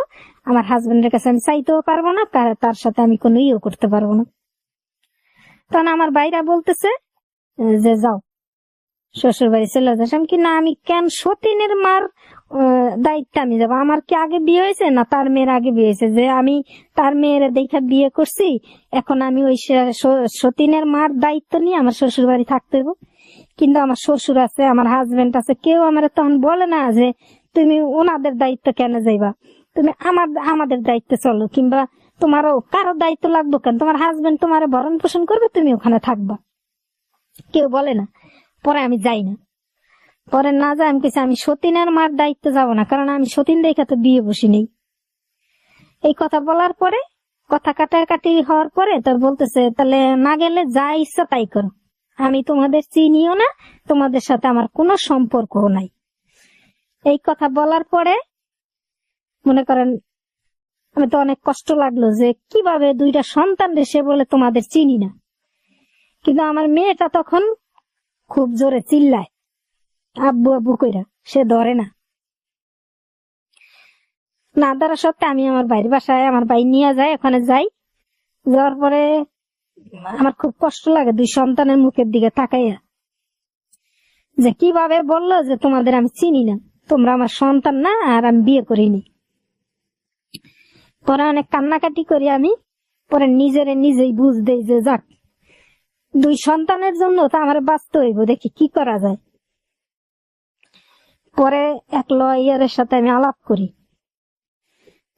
আমার হাজবেন্ডের কাছে আমি চাইতেও পারবো না, তার সাথে আমি কোনো ইয়ে করতে পারবো না। তখন আমার ভাইরা বলতেছে যে যাও শ্বশুর বাড়ি চলে যাস। আমি কি না, আমি কেন সতীনের মার দায়িত্ব আমি যাবো? আমার কি আগে বিয়ে হয়েছে না তার মেয়ের আগে বিয়ে হয়েছে যে আমি তার মেয়ের দেখা বিয়ে করছি? এখন আমি ওই সতীনের মার দায়িত্ব নিয়ে আমার শ্বশুর বাড়ি থাকতে হইব? কিন্তু আমার শ্বশুর আছে, আমার হাজবেন্ড আছে, কেউ আমার তখন বলে না যে তুমি ওনাদের দায়িত্ব কেন যাইবা, তুমি আমাদের দায়িত্বে চলো, কিংবা তোমারও কারো দায়িত্ব লাগবে কেন? তোমার হাজবেন্ড তোমার ভরণ পোষণ করবে, তুমি ওখানে থাকবা, কেউ বলে না। পরে আমি যাই না। পরে না যাই, আমি কিছু আমি সতীনের মার দায়িত্ব যাব না, কারণ আমি সতীন দেখা তো বিয়ে বসি নেই। এই কথা বলার পরে কথা কাটাকাটি হওয়ার পরে তোর বলতেছে তাহলে না গেলে যা ইচ্ছা তাই করো, আমি তোমাদের চিনিও না, তোমাদের সাথে আমার কোনো সম্পর্কও নাই। এই কথা বলার পরে মনে করেন আমি তো অনেক কষ্ট লাগলো যে কিভাবে 2টা সন্তান সে বলে তোমাদের চিনি না। কিন্তু আমার মেয়েটা তখন খুব জোরে চিল্লায় আব্বু আব্বু কইরা, সে ধরে না। না ধরা সত্ত্বে আমি আমার ভাইয়ের বাসায়, আমার ভাই নিয়ে যায়, ওখানে যাই। যাওয়ার পরে আমার খুব কষ্ট লাগে 2 সন্তানের মুখের দিকে তাকাইয়া, যে কিভাবে বললো যে তোমাদের আমি চিনি না, তোমরা আমার সন্তান না, আর আমি বিয়ে করিনি। পরে অনেক কান্নাকাটি করি আমি। পরে নিজেই বুঝ দেই যে যাক 2 সন্তানের জন্য তো আমার বাঁচতে হইব, দেখি কি করা যায়। পরে এক লয়ারের সাথে আমি আলাপ করি।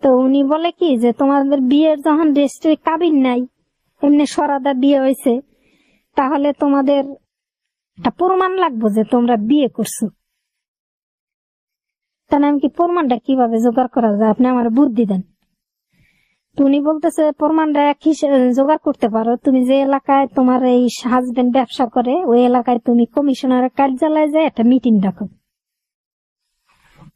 তো উনি বলে কি যে তোমাদের বিয়ের যখন রেজিস্ট্রি কাবিন নাই, এমনি সরাদা বিয়ে হয়েছে, তাহলে তোমাদের একটা প্রমাণ লাগবে যে তোমরা বিয়ে করছো। তাহলে আমি কি প্রমাণটা কিভাবে জোগাড় করা যায়, আপনি আমার বুদ্ধি দেন। উনি বলতেছে প্রমাণটা জোগাড় করতে পারো, তুমি যে এলাকায় তোমার এই হাজবেন্ড ব্যবসা করে ওই এলাকায় তুমি কমিশনারের কার্যালয়ে যায় একটা মিটিং ডাকো।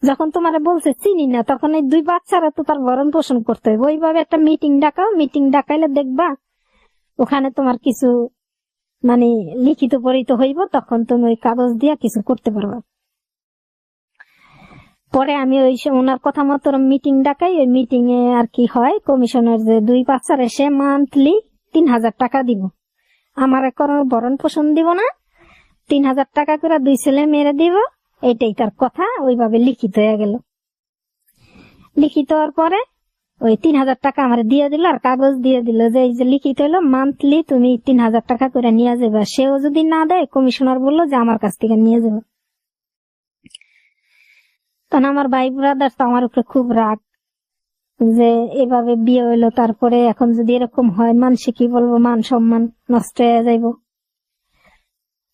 যখন তোমারে বলছে চিনি না, তখন এই 2 বাচ্চারা তো তার ভরণ পোষণ করতে হবে, ওইভাবে একটা মিটিং ডাকাও। মিটিং ডাকাইলে দেখবা ওখানে তোমার কিছু মানে লিখিত পরিত হইব, তখন তুমি ওই কাগজ দিয়া কিছু করতে পারবা। পরে আমি ওই ওনার কথা মতো মিটিং ডাকাই। ওই মিটিং এ আর কি হয়, কমিশনার যে 2 বাচ্চার এসে মান্থলি 3000 টাকা দিব, আমার কোনো ভরণ পোষণ দিব না, 3000 টাকা করে 2 ছেলে মেয়েরে দিব, এটাই তার কথা। ওইভাবে লিখিত হয়ে গেল। লিখিত হওয়ার পরে ওই 3,000 টাকা আমার দিয়ে দিল, আর কাগজ দিয়ে দিল যে এই যে লিখিত হলো মান্থলি তুমি 3,000 টাকা করে নিয়ে যাবে। সেও যদি না দেয়, কমিশনার বললো যে আমার কাছ থেকে নিয়ে যাবে। তখন আমার ভাই ব্রাদার তো আমার উপরে খুব রাগ যে এভাবে বিয়ে হইলো, তারপরে এখন যদি এরকম হয় মানুষে কি বলবো, মান সম্মান নষ্ট হয়ে যাইব।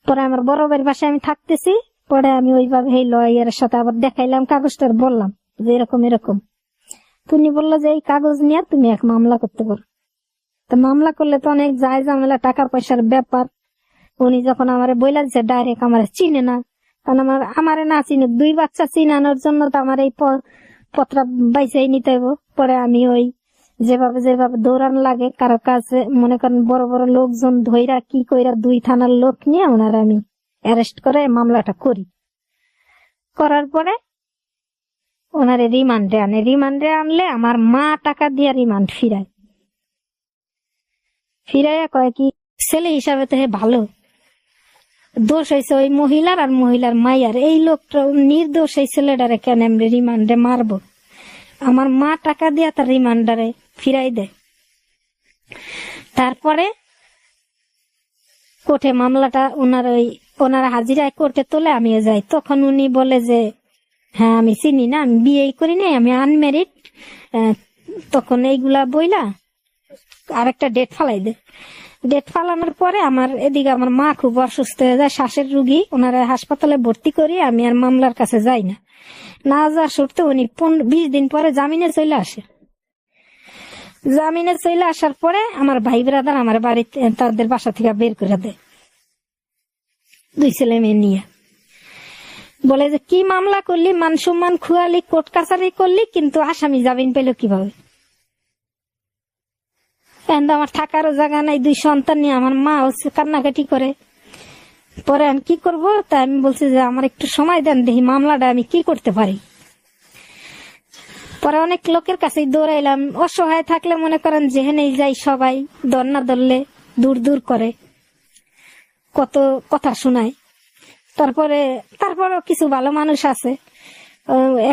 পরে আমার বড় ভাইয়ের বাসায় আমি থাকতেছি, পরে আমি ওইভাবে এই লয়ারের সাথে আবার দেখাইলাম কাগজটা, বললাম যে এরকম এরকম। তুমি বললো যে এই কাগজ নিয়ে তুমি এক মামলা করতে পারো। তো মামলা করলে তো অনেক যায় ঝামেলা, টাকা পয়সার ব্যাপার। উনি যখন আমারে বইলা দিচ্ছে ডাইরেক্ট আমার চিনে না, কারণ আমারে না চিনুক, 2 বাচ্চা চিনানোর জন্য তো আমার এই পত্র বাইচাই নিতে হইব। পরে আমি ওই যেভাবে যেভাবে দৌড়ান লাগে কারো কাছে, মনে করেন বড় বড় লোকজন ধইরা কি কইরা 2 থানার লোক নিয়ে ওনারা আমি অ্যারেস্ট করে মামলাটা করি। করার পরে ওনারে রিমান্ডে আনে। রিমান্ডে আনলে আমার মা টাকা দিয়ে রিমান্ড ফিরাইয়া কয় কি ছেলে হিসাবে তো হে ভালো, দোষ হয়েছে ওই মহিলার আর মহিলার মাইয়ার। এই লোকটা নির্দোষ, এই ছেলেটারে কেন আমরা রিমান্ডে মারবো? আমার মা টাকা দিয়া তার রিমান্ডারে ফিরাই দেয়। তারপরে কোর্টে মামলাটা ওনারা হাজিরায় কোর্টে তোলে, আমিও যাই। তখন উনি বলে যে হ্যাঁ আমি চিনি না, আমি বিয়ে করি নাই, আমি আনম্যারিড। তখন এইগুলা বইলা আরেকটা ডেট ফালাই দে। ডেট ফালানোর পরে আমার এদিকে আমার মা খুব অসুস্থ হয়ে যায়, শ্বাসের রুগী। ওনারা হাসপাতালে ভর্তি করি, আমি আর মামলার কাছে যাই না। না যাওয়ার সত্ত্বে উনি 20 দিন পরে জামিনে চলে আসে। জামিনে চলে আসার পরে আমার ভাই ব্রাদার আমার বাড়িতে তাদের বাসা থেকে বের করে দেয়, 2 ছেলে মেয়ে নিয়ে। বলে যে কি মামলা করলি, মান সম্মান খুয়ালি, কোর্ট কাছারি করলি, কিন্তু আসামি জামিন পেল কিভাবে? আমার থাকারও জায়গা নাই, 2 সন্তান নিয়ে আমার মা হচ্ছে কান্নাকাটি করে। পরে আমি কি করবো, তাই আমি বলছি যে আমার একটু সময় দেন, দেখি মামলাটা আমি কি করতে পারি। পরে অনেক লোকের কাছে দৌড়াইলাম। অসহায় থাকলে মনে করেন যেখানেই যাই সবাই দর না ধরলে দূর দূর করে, কত কথা শোনায়। তারপরেও কিছু ভালো মানুষ আছে।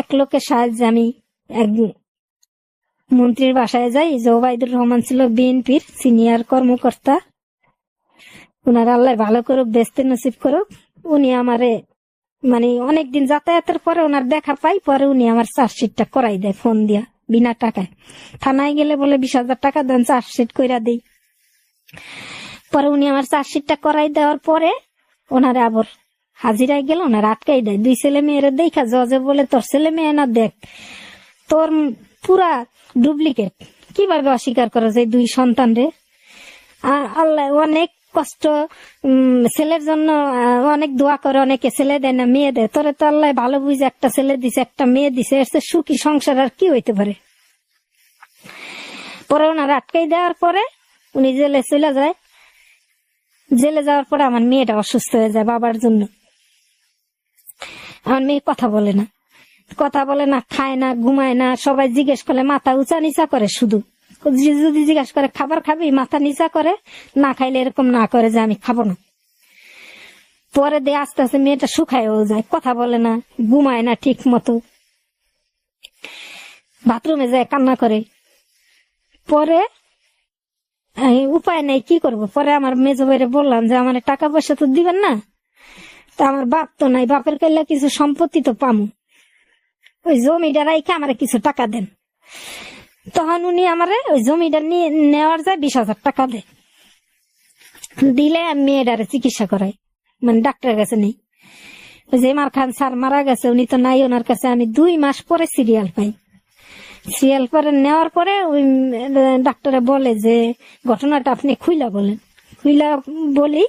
এক লোকের সাহায্যে আমি এক মন্ত্রীর বাসায় যাই। জোবাইদুর রহমান ছিল বিএনপির সিনিয়র কর্মকর্তা। উনার আল্লাহ ভালো করুক, বেস্তে নসিব করুক। উনি আমারে মানে অনেকদিন যাতায়াতের পরে ওনার দেখা পাই, পরে উনি আমার চার্জশিটটা করাই দেয় ফোন দিয়া বিনা টাকায়। থানায় গেলে বলে 20,000 টাকা দেন, চার্জশিট কইরা দেই। পরে উনি আমার চার্জশিটটা করাই দেওয়ার পরে ওনারে আবার হাজিরায় গেল, ওনার আটকাই দেয়। 2 ছেলে মেয়েরে দেখা জজে বলে তোর ছেলে মেয়ে না, দেখ তোর পুরা ডুপ্লিকেট, কিভাবে অস্বীকার করা যায় 2 সন্তান রে? আল্লাহ অনেক কষ্ট, ছেলের জন্য অনেক দোয়া করে, অনেকে ছেলে দেয় না মেয়ে দেয়। তোরে তো আল্লাহ ভালো বুঝে একটা ছেলে দিছে, একটা মেয়ে দিছে, এর চেয়ে সুখী সংসার আর কি হইতে পারে? পরে ওনার আটকাই দেওয়ার পরে উনি জেলে চলে যায়। জেলে যাওয়ার পরে আমার মেয়েটা অসুস্থ হয়ে যায় বাবার জন্য। আমার মেয়ে কথা বলে না, খায় না, ঘুমায় না। সবাই জিজ্ঞেস করলে মাথা উঁচা নিচা করে, শুধু যদি জিজ্ঞাসা করে খাবার খাবি, মাথা নিচা করে, না খাইলে এরকম না করে যে আমি খাবো না। পরে দিয়ে আস্তে আস্তে মেয়েটা শুকায়ও যায়, কথা বলে না, ঘুমায় না ঠিক মতো, বাথরুমে যায় কান্না করে। পরে উপায় নেই, কি করব। পরে আমার মেজো ভাইরে বললাম যে আমার টাকা পয়সা তো দিবেন না, তা আমার বাপ তো নাই, বাপের কাইলে কিছু সম্পত্তি তো পামু, ওই জমিটা রাইখে আমার কিছু টাকা দেন। তখন উনি আমারে ওই জমিটা নিয়ে নেওয়ার যায় 20,000 টাকা দেয়। দিলে আমি মেয়েটারে চিকিৎসা করাই, মানে ডাক্তারের কাছে নেই। ওই যে এমআর খান স্যার মারা গেছে, উনি তো নাই, ওনার কাছে আমি 2 মাস পরে সিরিয়াল পাই। সিরিয়াল পরে নেওয়ার পরে ওই ডাক্তারে বলে যে ঘটনাটা আপনি খুইলা বলি।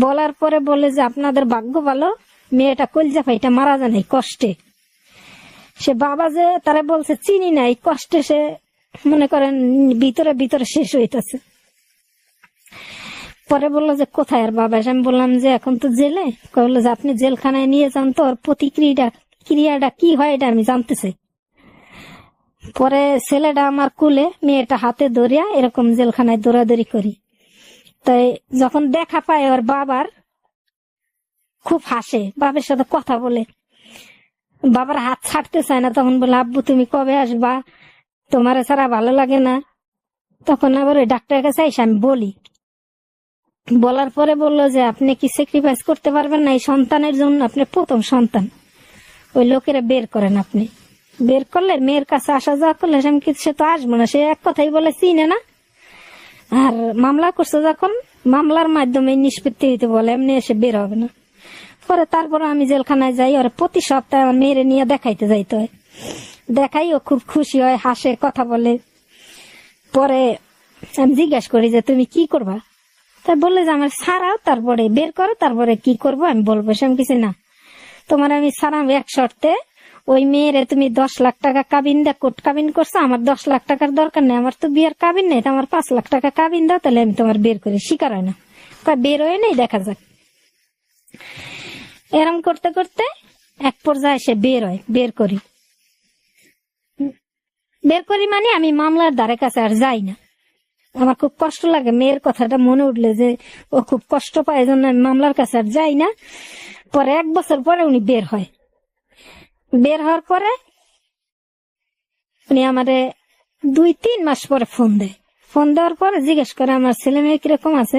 বলার পরে বলে যে আপনাদের ভাগ্য ভালো, মেয়েটা কলজা ফাইটা মারা যায় নাই কষ্টে। সে বাবা যে তারা বলছে চিনি নাই, কষ্টে সে মনে করেন ভিতরে ভিতরে শেষ হইতেছে। পরে বললো যে কোথায় আর বাবা? আমি বললাম যে এখন তো জেলে। বললো যে আপনি জেলখানায় নিয়ে যান, তো ওর ক্রিয়াটা কি হয় এটা আমি জানতে চাই। পরে ছেলেটা আমার কুলে, মেয়েটা হাতে ধরিয়া এরকম জেলখানায় দৌড়াদৌড়ি করি। তাই যখন দেখা পায় ওর বাবার, খুব হাসে, বাবার সাথে কথা বলে। বাবার হাত ছাড়তে চায় না, তখন বলে আব্বু তুমি কবে আসবা, তোমার ছাড়া ভালো লাগে না। তখন আবার ওই ডাক্তারের কাছে এসে আমি বলি, বলার পরে বললো যে আপনি কি স্যাক্রিফাইস করতে পারবেন না এই সন্তানের জন্য, আপনি প্রথম সন্তান, ওই লোকেরা বের করেন। আপনি বের করলে মেয়ের কাছে আসা যাওয়া করলে সে তো আসবো না, সে এক কথাই বলে চিনে না। আর মামলা করছে যখন, মামলার মাধ্যমে নিষ্পত্তি হইতে বলে, এমনি এসে বের হবে না। পরে তারপরে আমি জেলখানায় যাই, ওরা প্রতি সপ্তাহে আমার মেয়েরে নিয়ে দেখাইতে যাইতে হয়। দেখাই, ও খুব খুশি হয়, হাসে, কথা বলে। পরে আমি জিজ্ঞাসা করি যে তুমি কি করবা, তাই বললে যে আমার ছাড়াও, তারপরে বের করো, তারপরে কি করবো আমি বলবো। সে আমি কিছু না, তোমার আমি ছাড়াম এক শর্তে, ওই মেয়েরে তুমি 10 লাখ টাকা কাবিন দা, কোর্ট কাবিন করছো, আমার 10 লাখ টাকার দরকার নেই, আমার তো বিয়ের কাবিন নেই, আমার 5 লাখ টাকা কাবিন দাও, তাহলে আমি তোমার বের করি। স্বীকার হয় না, বের হয়ে নেই, দেখা যাক। এরম করতে করতে এক পর্যায়ে সে বের হয়, বের করি মানে আমি মামলার ধারে কাছে আর যাই না। আমার খুব কষ্ট লাগে মেয়ের কথাটা মনে উঠলে, যে ও খুব কষ্ট পায়, এজন্য আমি মামলার কাছে আর যাই না। পরে 1 বছর পরে উনি বের হয়। বের হওয়ার পরে উনি আমারে 2-3 মাস পরে ফোন দেয়। ফোন দেওয়ার পরে জিজ্ঞেস করে আমার ছেলে মেয়ে কিরকম আছে।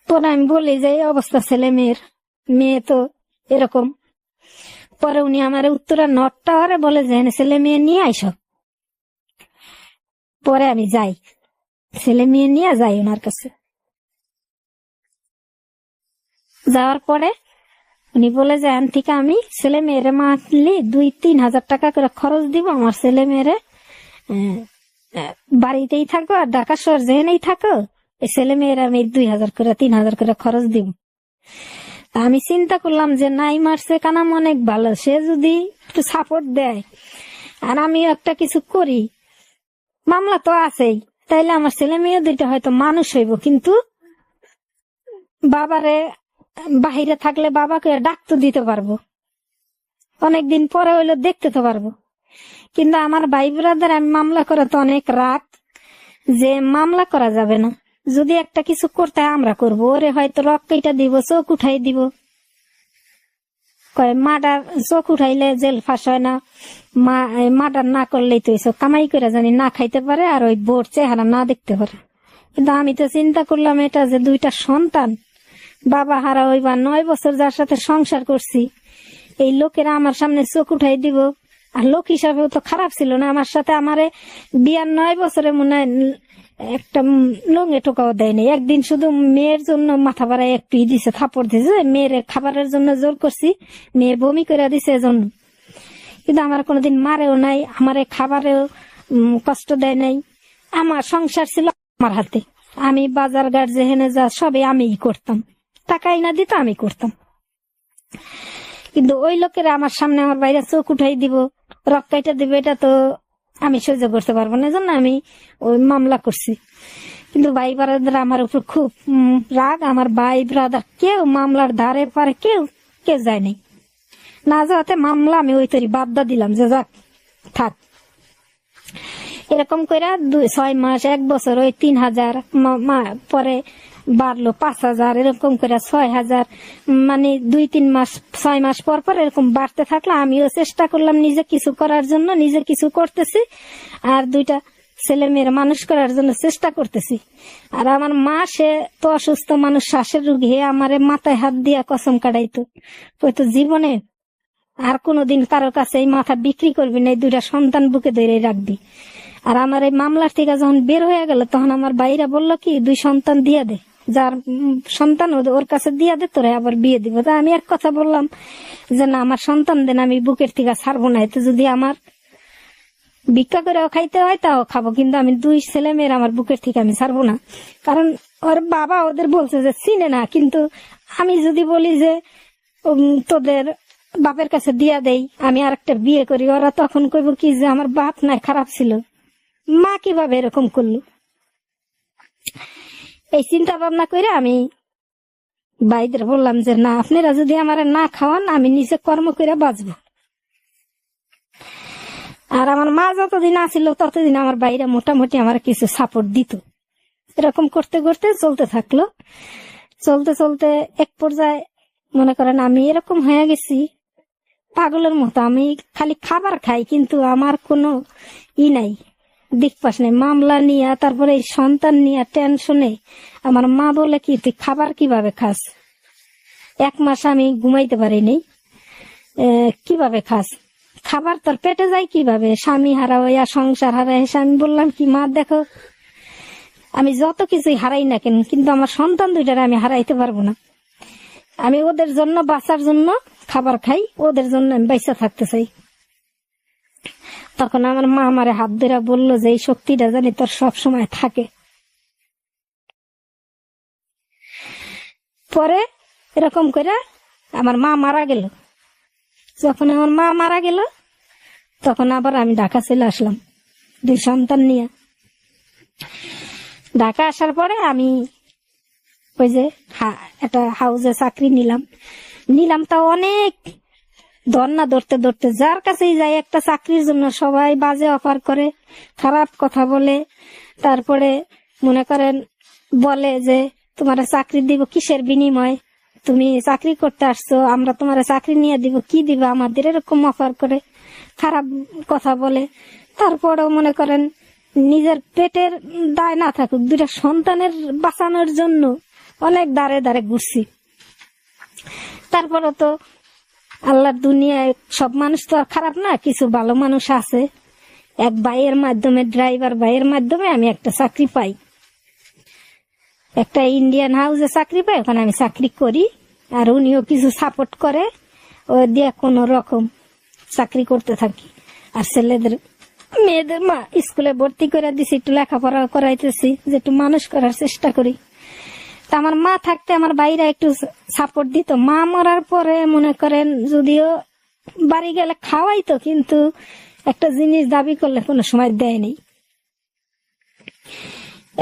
পরে আমি বলি যে এই অবস্থা ছেলে মেয়ের, মেয়ে তো এরকম। পরে উনি আমার উত্তরা নর্থ টাওয়ারে বলে যে ছেলে মেয়ে নিয়ে আইসো। পরে আমি যাই, ছেলে মেয়ে নিয়ে যাই ওনার কাছে। যাওয়ার পরে উনি বলে যে এখান থেকে আমি ছেলে মেয়েরে মান্থলি 2-3 হাজার টাকা করে খরচ দিব, আমার ছেলে মেয়েরে বাড়িতেই থাকো আর ঢাকা শহর যেখানেই থাকো, এই ছেলে মেয়েরা আমি 2,000 করে 3,000 করে খরচ দিব। আমি চিন্তা করলাম যে নাই মারছে কানাম অনেক ভালো, সে যদি একটু সাপোর্ট দেয় আর আমি একটা কিছু করি, মামলা তো আছেই, তাইলে আমার ছেলে মেয়ে দুইটা হয়তো মানুষ হইব, কিন্তু বাবারে বাহিরে থাকলে বাবাকে ডাকতে দিতে পারবো, অনেকদিন পরে হইলে দেখতে তো পারবো। কিন্তু আমার ভাই ব্রাদার আমি মামলা করে তো অনেক রাগ, যে মামলা করা যাবে না, যদি একটা কিছু করতে হয় আমরা করবো, ওরে হয়তো রক কেটে দিব, চোখ উঠাই দিব, কয় মার্ডার, চোখ উঠাইলে জেল ফাঁস হয় না, মার্ডার না করলেই তো এসব কামাই করে জানি না খাইতে পারে আর ওই বোর চেহারা না দেখতে পারে। কিন্তু আমি তো চিন্তা করলাম এটা যে 2টা সন্তান, বাবা হারা হইবা, 9 বছর যার সাথে সংসার করছি, এই লোকেরা আমার সামনে চোখ উঠাই দিব। আর লোক হিসাবেও তো খারাপ ছিল না আমার সাথে, আমারে বিয়ার 9 বছরে মনে হয় একটা লঙ্গে টোকাও দেয়নি। একদিন শুধু মেয়ের জন্য মাথা বাড়ায় একটু দিছে, থাপড় দিছে, মেয়ের খাবারের জন্য জোর করছি, মেয়ে বমি করে দিছে এজন্য। কিন্তু আমার কোনোদিন মারেও নাই, আমারে খাবারেও কষ্ট দেয় নাই। আমার সংসার ছিল আমার হাতে, আমি বাজার ঘাট যেখানে যা সবই আমিই করতাম, টাকাই না দিত আমি করতাম। কিন্তু ওই লোকেরা আমার সামনে আমার বাইরে চোখ উঠাই দিব, রক্কাইটা দিবে, এটা তো আমি সহ্য করতে পারবো না, জন্য আমি ওই মামলা করছি। কিন্তু ভাই ব্রাদার আমার উপর খুব রাগ, আমার ভাই ব্রাদার কেউ মামলার ধারে পারে কেউ যায় নাই। না যাওয়াতে মামলা আমি ওই তৈরি বাদ দিলাম, যে যাক থাক। এরকম করে 6 মাস 1 বছর ওই 3,000, পরে বাড়লো 5,000, এরকম করে 6,000, মানে 2-3 মাস 6 মাস পর পর এরকম বাড়তে থাকলো। আমিও চেষ্টা করলাম নিজে কিছু করার জন্য, নিজে কিছু করতেছি, আর 2টা ছেলে মেয়ের মানুষ করার জন্য চেষ্টা করতেছি। আর আমার মা, সে তো অসুস্থ মানুষ, শ্বাসের রোগী, হে আমারে মাথায় হাত দিয়া কসম কাটাইতো, তো জীবনে আর কোনোদিন কারোর কাছে এই মাথা বিক্রি করবি না, এই 2টা সন্তান বুকে ধরে রাখবি। আর আমার এই মামলার থেকে যখন বের হয়ে গেল, তখন আমার ভাইরা বললো কি 2 সন্তান দিয়ে দে, যার সন্তান ওর কাছে দিয়ে দে, তোরে আবার বিয়ে দিব। তা আমি এক কথা বললাম যে না, আমার সন্তান দেন, আমি বুকের থেকে ছাড়বো না। এতে যদি আমার ভিক্ষা করেও খাইতে হয় তাও খাবো, কিন্তু আমি 2 ছেলে মেয়ের আমার বুকের থেকে আমি ছাড়বো না। কারণ ওর বাবা ওদের বলছে যে চিনে না, কিন্তু আমি যদি বলি যে তোদের বাপের কাছে দিয়া দেই, আমি আর একটা বিয়ে করি, ওরা তখন কইব কি যে আমার বাপ নাই খারাপ ছিল, মা কিভাবে এরকম করলো। এই চিন্তা ভাবনা করে আমি ভাইদের বললাম যে না, আপনারা যদি আমার না খাওয়ান, আমি নিজে কর্ম করে বাঁচবো। আর আমার মা যতদিন আসিল ততদিন আমার ভাইরা মোটামুটি আমার কিছু সাপোর্ট দিত। এরকম করতে করতে চলতে থাকলো। চলতে চলতে এক পর্যায়ে মনে করেন আমি এরকম হয়ে গেছি পাগলের মতো। আমি খালি খাবার খাই, কিন্তু আমার কোনো নাই, দিকপাস নেই। মামলা নিয়ে, তারপরে এই সন্তান নিয়ে টেনশনে আমার মা বলে কি, তুই খাবার কিভাবে খাস? 1 মাস আমি ঘুমাইতে পারিনি। কিভাবে খাস? খাবার তোর পেটে যায় কিভাবে? স্বামী হারা হইয়া, সংসার হারা এসে আমি বললাম কি, মা দেখো, আমি যত কিছুই হারাই না কেন, কিন্তু আমার সন্তান 2টারে আমি হারাইতে পারবো না। আমি ওদের জন্য, বাঁচার জন্য খাবার খাই, ওদের জন্য আমি বাইচা থাকতে চাই। তখন আমার মা আমারে হাত ধরে বললো যে এই শক্তিটা জানি তোর সব সময় থাকে। পরে এরকম করে আমার মা মারা গেল। যখন আমার মা মারা গেল, তখন আবার আমি ঢাকা চলে আসলাম 2 সন্তান নিয়ে। ঢাকা আসার পরে আমি ওই যে একটা হাউসে চাকরি নিলাম তা অনেক ধর্না ধরতে যার কাছেই যাই একটা চাকরির জন্য সবাই বাজে অফার করে, খারাপ কথা বলে। তারপরে মনে করেন বলে যে তোমার চাকরি দিব কিসের বিনিময়, তুমি চাকরি করতে আসছো, আমরা তোমার চাকরি নিয়ে দিব, কি দিবা আমাদের, এরকম অফার করে, খারাপ কথা বলে। তারপরেও মনে করেন নিজের পেটের দায় না থাকুক, 2টা সন্তানের বাঁচানোর জন্য অনেক দাঁড়ে দাঁড়ে ঘুরছি। তারপরে তো আল্লাহর দুনিয়ায় সব মানুষ তো আর খারাপ না, কিছু ভালো মানুষ আছে। এক ভাইয়ের মাধ্যমে, ড্রাইভার ভাইয়ের মাধ্যমে আমি একটা চাকরি পাই, একটা ইন্ডিয়ান হাউসে চাকরি পাই। ওখানে আমি চাকরি করি, আর উনিও কিছু সাপোর্ট করে, ও দিয়ে কোনো রকম চাকরি করতে থাকি। আর মেয়েদের মা স্কুলে ভর্তি করে দিছি, একটু লেখাপড়া করাইতেছি, যে একটু মানুষ করার চেষ্টা করি। তা আমার মা থাকতে আমার বাইরে একটু সাপোর্ট দিত। মা মরার পরে মনে করেন যদিও বাড়ি গেলে খাওয়াইতো, কিন্তু একটা জিনিস দাবি করলে কোনো সময় দেয়নি।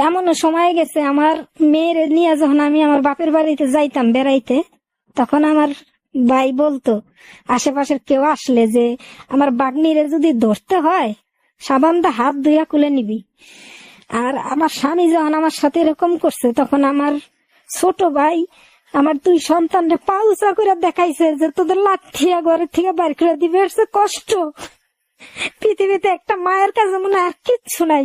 এমন সময় গেছে, আমার মেয়ের নিয়ে যখন আমি আমার বাপের বাড়িতে যাইতাম বেড়াইতে, তখন আমার ভাই বলতো আশেপাশের কেউ আসলে যে আমার বাগনিরে যদি ধরতে হয় সাবান দা হাত ধুইয়া কুলে নিবি। আর আমার স্বামী যখন আমার সাথে এরকম করছে, তখন আমার ছোট ভাই আমার 2 সন্তানরে পাউচা করে দেখাইছে যে তোদের লাঠিয়া ঘরের থেকে বাইর করে দিবে। কষ্ট পৃথিবীতে একটা মায়ের কাছে মনে আর কিচ্ছু নাই।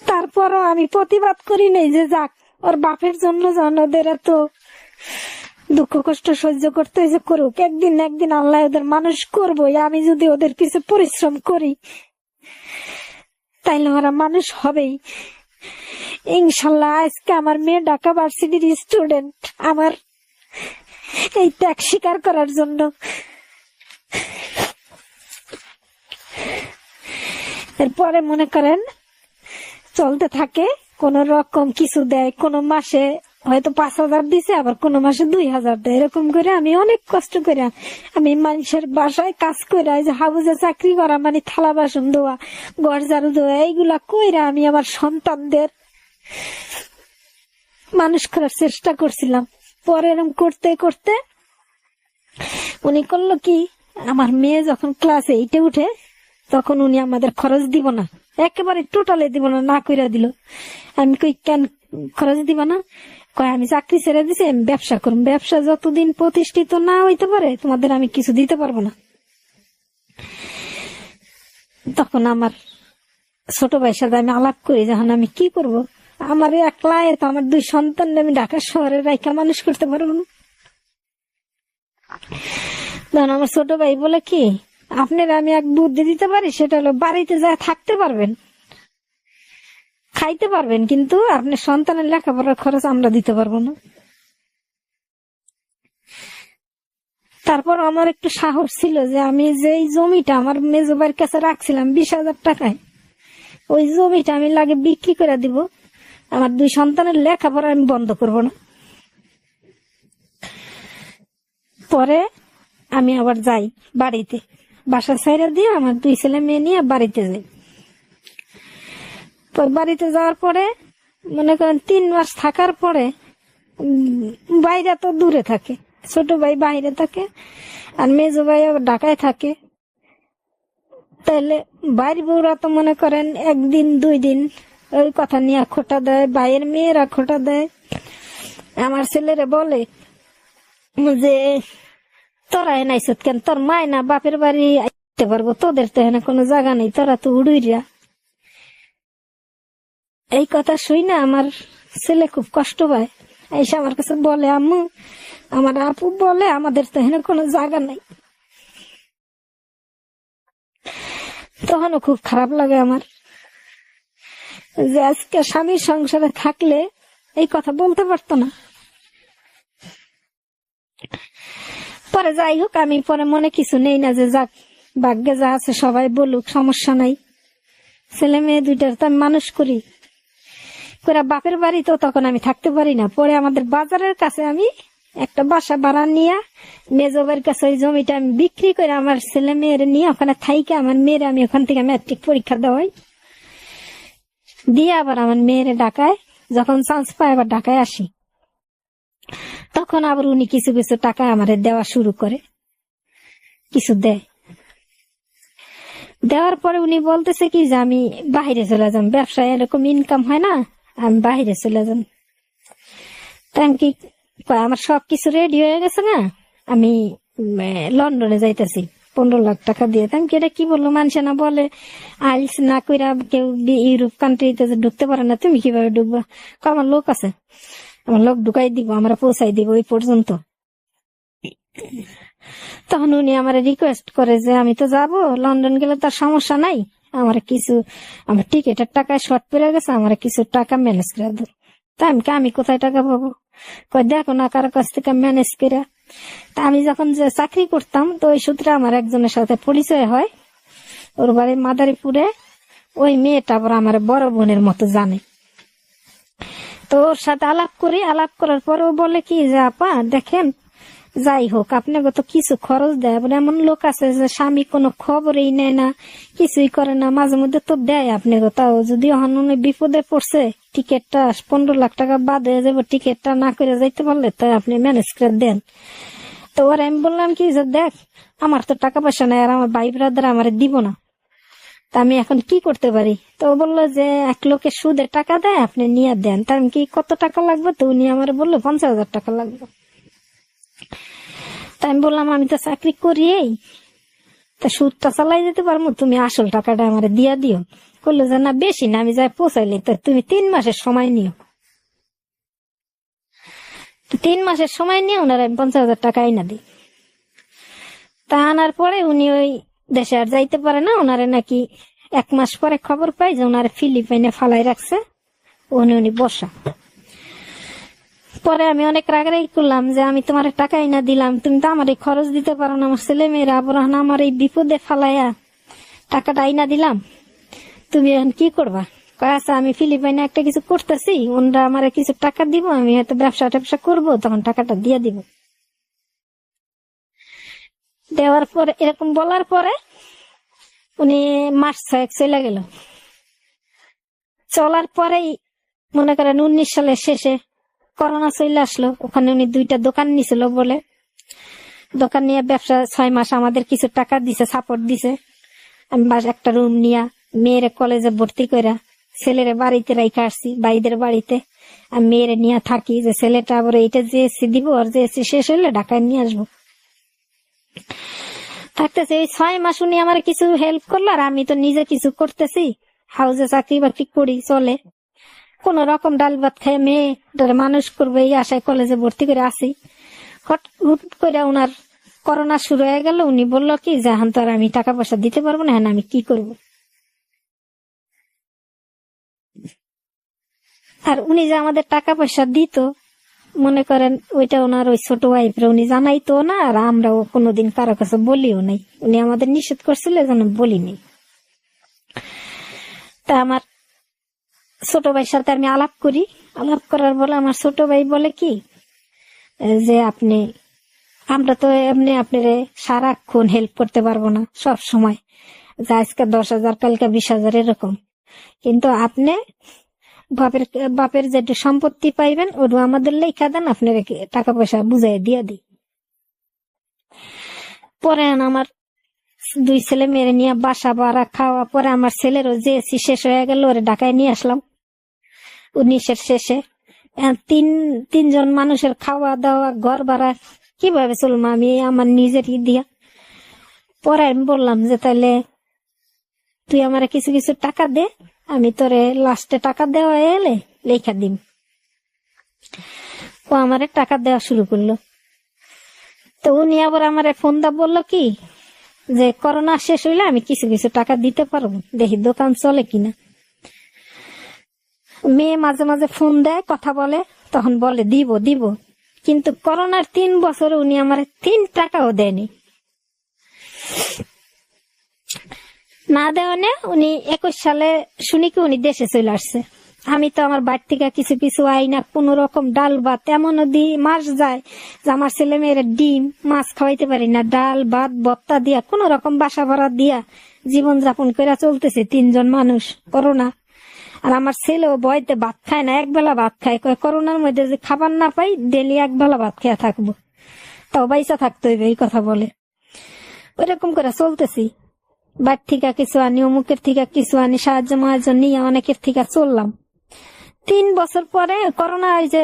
তারপরও আমি প্রতিবাদ করি নাই যে যাক, ওর বাপের জন্য যখন ওদের এত দুঃখ কষ্ট সহ্য করতে হয়েছে, করুক, একদিন না একদিন আল্লাহ ওদের মানুষ করবোই। আমি যদি ওদের পিছনে পরিশ্রম করি তাইলে ওরা মানুষ হবেই ইনশাল্লাহ। আজকে আমার মেয়ে ঢাকা ভার্সিটির স্টুডেন্ট, আমার এই ত্যাগ স্বীকার করার জন্য। এরপরে মনে করেন চলতে থাকে, কোন রকম কিছু দেয়, কোন মাসে হয়তো 5,000 দিছে, আবার কোন মাসে 2,000 দেয়। এরকম করে আমি অনেক কষ্ট করে আমি মানুষের বাসায় কাজ করে, যে হাউসে চাকরি করা মানে থালা বাসন ধোয়া, ঘর ঝাড়ু দেওয়া, এইগুলা কইরা আমি আমার সন্তানদের মানুষ করার চেষ্টা করছিলাম। পরে এরকম করতে করতে উনি করলো কি, আমার মেয়ে যখন ক্লাস 8-এ উঠে, তখন উনি আমাদের খরচ দিব না, একেবারে টোটালে দিব না, না কইরা দিল। আমি কই কেন খরচ দিব না? কয় আমি চাকরি ছেড়ে দিছি, আমি ব্যবসা করব, ব্যবসা যতদিন প্রতিষ্ঠিত না হইতে পারে তোমাদের আমি কিছু দিতে পারবো না। তখন আমার ছোট ভাইয়ের সাথে আমি আলাপ করি, যখন আমি কি করব, আমার একলা তো আমার 2 সন্তান আমি ঢাকা শহরে রাইখা মানুষ করতে পারবো না। তখন আমার ছোট ভাই বলে কি, আপনার আমি এক বুদ্ধি দিতে পারি, সেটা হলো বাড়িতে যা থাকতে পারবেন, খাইতে পারবেন, কিন্তু আপনার সন্তানের লেখাপড়ার খরচ আমরা দিতে পারবো না। তারপর আমার একটু সাহস ছিল যে আমি যে জমিটা আমার মেজবাইয়ের কাছে রাখছিলাম 20,000 টাকায়, ওই জমিটা আমি লাগে বিক্রি করে দিব, আমার 2 সন্তানের লেখাপড়া আমি বন্ধ করব না। পরে আমি আবার যাই বাড়িতে, বাসা ছাইরা দিয়ে আমার 2 ছেলে মেয়ে নিয়ে বাড়িতে যাই। বাড়িতে যাওয়ার পরে মনে করেন 3 মাস থাকার পরে, বাইরে তো দূরে থাকে, ছোট ভাই বাইরে থাকে আর মেজো ভাই আবার ঢাকায় থাকে। তাহলে বাইর বউরা তো মনে করেন 1 দিন 2 দিন ওই কথা নিয়ে খোটা দেয়, ভাইয়ের মেয়েরা খোটা দেয়। আমার ছেলেরে বলে যে তোরা এনাইছ কেন, তোর মায় না বাপের বাড়ি আইতে পারবো, তোদের তো এখানে কোনো জায়গা নেই, তোরা তো উড়ুইরা। এই কথা শুই না আমার ছেলে খুব কষ্ট পায়, এসে আমার কাছে বলে আম্মু, আমার আপু বলে আমাদের তো এখানে কোনো জায়গা নাই। তখনও খুব খারাপ লাগে আমার, যে আজকে স্বামীর সংসারে থাকলে এই কথা বলতে পারতো না। পরে যাই হোক, আমি পরে মনে কিছু নেই না, যে যাক ভাগ্যে যা আছে সবাই বলুক, সমস্যা নাই। ছেলে মেয়ে দুইটার তো আমি মানুষ করি করে বাপের বাড়ি, তো তখন আমি থাকতে পারি না। পরে আমাদের বাজারের কাছে আমি একটা বাসা ভাড়া নিয়ে মেজবের কাছে ওই জমিটা আমি বিক্রি করে আমার ছেলে মেয়ের নিয়ে ওখানে থাইকে আমার মেয়ের আমি ওখান থেকে ম্যাট্রিক পরীক্ষা দেওয়াই দিয়ে আবার আমার মেয়ের ঢাকায় যখন চান্স পায় আবার ঢাকায় আসি। তখন আবার উনি কিছু কিছু টাকা আমাদের দেওয়া শুরু করে, কিছু দেয়। দেওয়ার পরে উনি বলতেছে কি যে আমি বাইরে চলে যাম, ব্যবসায় এরকম ইনকাম হয় না, আমি বাইরে চলে যাম। তাই আমি কি আমার সবকিছু রেডি হয়ে গেছে না, আমি লন্ডনে যাইতেছি 15 লাখ টাকা দিয়ে। তাই এটা কি বললো, মানুষ না বলে আইলস না কইরা কেউ ইউরোপ কান্ট্রিতে ঢুকতে পারে না, তুমি কিভাবে ঢুকবা? আমার লোক আছে, আমার লোক ঢুকাই দিব, আমরা পৌঁছাই দিব ওই পর্যন্ত। তখন উনি আমার রিকোয়েস্ট করে যে আমি তো যাব, লন্ডন গেলে তার সমস্যা নাই, আমার কিছু আমার টিকিটের টাকায় শর্ট পড়ে গেছে, আমার কিছু টাকা ম্যানেজ করে দেব। তা আমি কোথায় টাকা পাবো? কই দেখো না কারো কাছ থেকে ম্যানেজ করে। তা আমি যখন যে চাকরি করতাম, তো ওই সূত্রে আমার একজনের সাথে পরিচয় হয়, ওর বাড়ি মাদারীপুরে। ওই মেয়েটা আবার আমার বড় বোনের মতো জানে। তো ওর সাথে আলাপ করি, আলাপ করার পর ও বলে কি যে আপা দেখেন, যাই হোক আপনাকে তো কিছু খরচ দেয়, এমন লোক আছে যে স্বামী কোনো খবরই নেয় না, কিছুই করে না, মাঝে মধ্যে তো দেয় আপনাকে। তাও যদি অন্য বিপদে পড়ছে, টিকিটটা 15 লাখ টাকা বাদ হয়ে যাবে, টিকিটটা না করে যাইতে পারলে তাই আপনি ম্যানেজ করে দেন। তো ওর আমি বললাম কি যে দেখ আমার তো টাকা পয়সা নেই, আর আমার ভাই ব্রাদার আমার দিব না, তা আমি এখন কি করতে পারি? তো বললো যে এক লোকে সুদে টাকা দেয়, আপনি নিয়ে দেন। তা আমি কি কত টাকা লাগবে? তো উনি আমার বললো 50,000 টাকা লাগবে। তাই আমি বললাম আমি তো চাকরি করি, তা সুদটা চালাই যেতে পারবো, তুমি আসল টাকাটা আমার দিয়া দিও। করলো যে না বেশি না, আমি যাই পৌঁছাইলে তো তুমি 3 মাসের সময় নিও। 3 মাসের সময় নিয়ে ওনার আমি 50,000 টাকা আইনা দিই। তা আনার পরে উনি ওই দেশে আর যাইতে পারে না, ওনারে নাকি 1 মাস পরে খবর পাই যে ওনারে ফিলিপাইনে ফালাই রাখছে, উনি বসা। পরে আমি অনেক রাগারাগি করলাম যে আমি তোমার টাকা আইনা দিলাম, তুমি তো আমার এই খরচ দিতে পারো না, আমার ছেলে মেয়েরা আবরাহ আমার এই বিপদে ফালাইয়া টাকাটা আইনা দিলাম, তুমি এখন কি করবা? আচ্ছা আমি ফিলিপাইনে একটা কিছু করতেছি, ওনারা আমার কিছু টাকা দিব, আমি হয়তো ব্যবসা ট্যাবসা করবো, তখন টাকাটা দিয়ে দিব। দেওয়ার পরে এরকম বলার পরে উনি মাস 6 চলে গেল। চলার পরেই মনে করেন 19 সালের শেষে করোনা চলে আসলো। ওখানে উনি 2টা দোকান নিছিল বলে, দোকান নিয়ে ব্যবসা 6 মাস আমাদের কিছু টাকা দিছে, সাপোর্ট দিছে। আমি একটা রুম নিয়ে মেয়ের কলেজে ভর্তি করে ছেলের বাড়িতে রাইখা আসছি, ভাইদের বাড়িতে। আমি মেয়ের নিয়ে থাকি, যে ছেলেটা আবার এইটা জিএসসি দিব, আর জিএসসি শেষ হইলে ঢাকায় নিয়ে আসবো। থাকতেছে এই 6 মাস উনি আমার কিছু হেল্প করলো, আর আমি তো নিজে কিছু করতেছি, হাউসে চাকরি বাকরি করি, চলে কোন রকম ডাল ভাত খেয়ে মেয়ে মানুষ করবো এই আশায় কলেজে ভর্তি করে আসি। হুট করে ওনার করোনা শুরু হয়ে গেল। উনি বললো কি যে এখন তো আর আমি টাকা পয়সা দিতে পারবো না, হ্যাঁ আমি কি করব? আর উনি যে আমাদের টাকা পয়সা দিত, মনে করেন ওইটা ওনার ওই ছোট ওয়াইফরা উনি জানাইতো না, আর আমরাও কোনোদিন কারো কাছে বলিও নাই। উনি আমাদের নিষেধ করছিল যেন বলিনি। তা আমার ছোট ভাইয়ের সাথে আমি আলাপ করি, আলাপ করার বলে আমার ছোট ভাই বলে কি যে আমরা তো এমনি আপনার সারাক্ষণ হেল্প করতে পারবো না, সব সময় যে আজকে 10,000 কালকে 20,000 এরকম, কিন্তু আপনি বাপের যেটা সম্পত্তি পাইবেন ওটা আমাদের লেখা দেন, আপনার টাকা পয়সা বুঝাই দিয়ে দিই। পরে আমার 2 ছেলে মেয়ে নিয়ে বাসা ভাড়া খাওয়া, পরে আমার ছেলেরও যে শেষ হয়ে গেল, ওরে ঢাকায় নিয়ে আসলাম 19-এর শেষে। তিনজন মানুষের খাওয়া দাওয়া ঘর ভাড়া কিভাবে চলবো আমি আমার নিজেরই দিয়া। পরে আমি বললাম যে তাহলে তুই আমার কিছু কিছু টাকা দে, আমি তোরে লাস্টে টাকা দেওয়া এলে লেখা দিম। ও আমারে টাকা দেওয়া শুরু করলো। তো উনি আবার আমারে ফোন দা বললো কি যে করোনা শেষ হইলে আমি কিছু কিছু টাকা দিতে পারবো, দেখি দোকান চলে কিনা। মেয়ে মাঝে মাঝে ফোন দেয়, কথা বলে, তখন বলে দিব দিব, কিন্তু করোনার 3 বছরে উনি আমার 3 টাকাও দেয়নি। না দেওয়া নে উনি 21 সালে শুনি কি উনি দেশে চলে আসছে। আমি তো আমার বাড়ি থেকে কিছু কিছু আই না, কোন রকম ডাল ভাত, এমনও মাস যায় যে আমার ছেলে মেয়েরা ডিম মাছ খাওয়াইতে পারি না, ডাল ভাত ভত্তা দিয়া কোন রকম বাসা ভাড়া দিয়া জীবন যাপন করে চলতেছে 3 জন মানুষ করোনা। আর আমার ছেলেও বয়তে ভাত খায় না, একবেলা ভাত খায়, কয় করোনার মধ্যে যে খাবার না পাই ডেলি একবেলা ভাত খেয়ে থাকবো, তাও বাইসা থাকতে হইবে এই কথা বলে। ওইরকম করে চলতেছি, বাড়ি থেকে কিছু আনি, অমুকের থেকে কিছু আনি, সাহায্য মাহায্য নিয়ে অনেকের থেকে চললাম। 3 বছর পরে করোনা ওই যে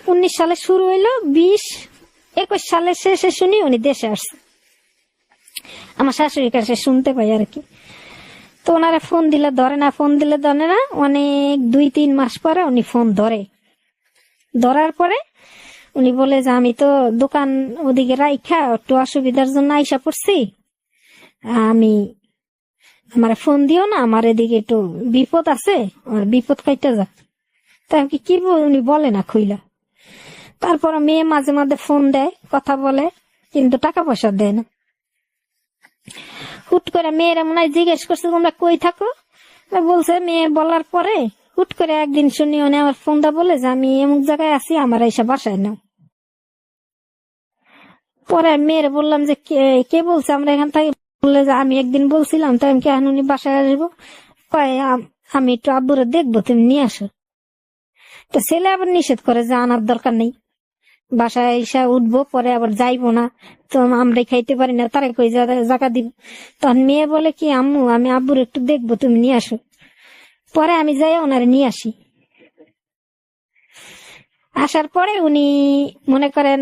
19 সালে শুরু হইলো, 20-21 সালের শেষে শুনি উনি দেশে আসছে। আমার শাশুড়ির কাছে শুনতে পাই আর কি। তো ওনারা ফোন দিলে ধরে না, ফোন দিলে ধরে না, অনেক 2-3 মাস পরে উনি ফোন ধরে। ধরার পরে উনি বলে যে আমি তো দোকান ওদিকে রাইখা একটু অসুবিধার জন্য আইসা পড়ছি, আমি আমার ফোন দিও না, আমার এদিকে একটু বিপদ আছে, আমার বিপদ কাইটা যাক। তাই কি উনি বলে না খুইলা। তারপর মেয়ে মাঝে মাঝে ফোন দেয়, কথা বলে, কিন্তু টাকা পয়সা দেয় না। হুট করে মেয়েরা মনে হয় জিজ্ঞেস করছে তোমরা কই থাকো, বলছে মেয়ে বলার পরে হুট করে একদিন শুনি উনি আমার ফোন দা বলে যে আমি এমন জায়গায় আছি, আমার এসে বাসায় নাও। পরে মেয়ের বললাম যে কে বলছে আমরা এখান থেকে, বললে যে আমি একদিন বলছিলাম, তাই আমি কেন উনি বাসায় আসবো, কয় আমি একটু আব্বুরে দেখবো, তুমি নিয়ে আসো। তো ছেলে আবার নিষেধ করে যে আনার দরকার নেই, বাসায় এসে উঠবো, পরে আবার যাইবো না, তো আমরা খাইতে পারি না, তারা কই জায়গা দিব। তখন মেয়ে বলে কি আম্মু আমি আব্বুর একটু দেখবো, তুমি নিয়ে আসো। পরে আমি যাই ওনারে নিয়ে আসি। আসার পরে উনি মনে করেন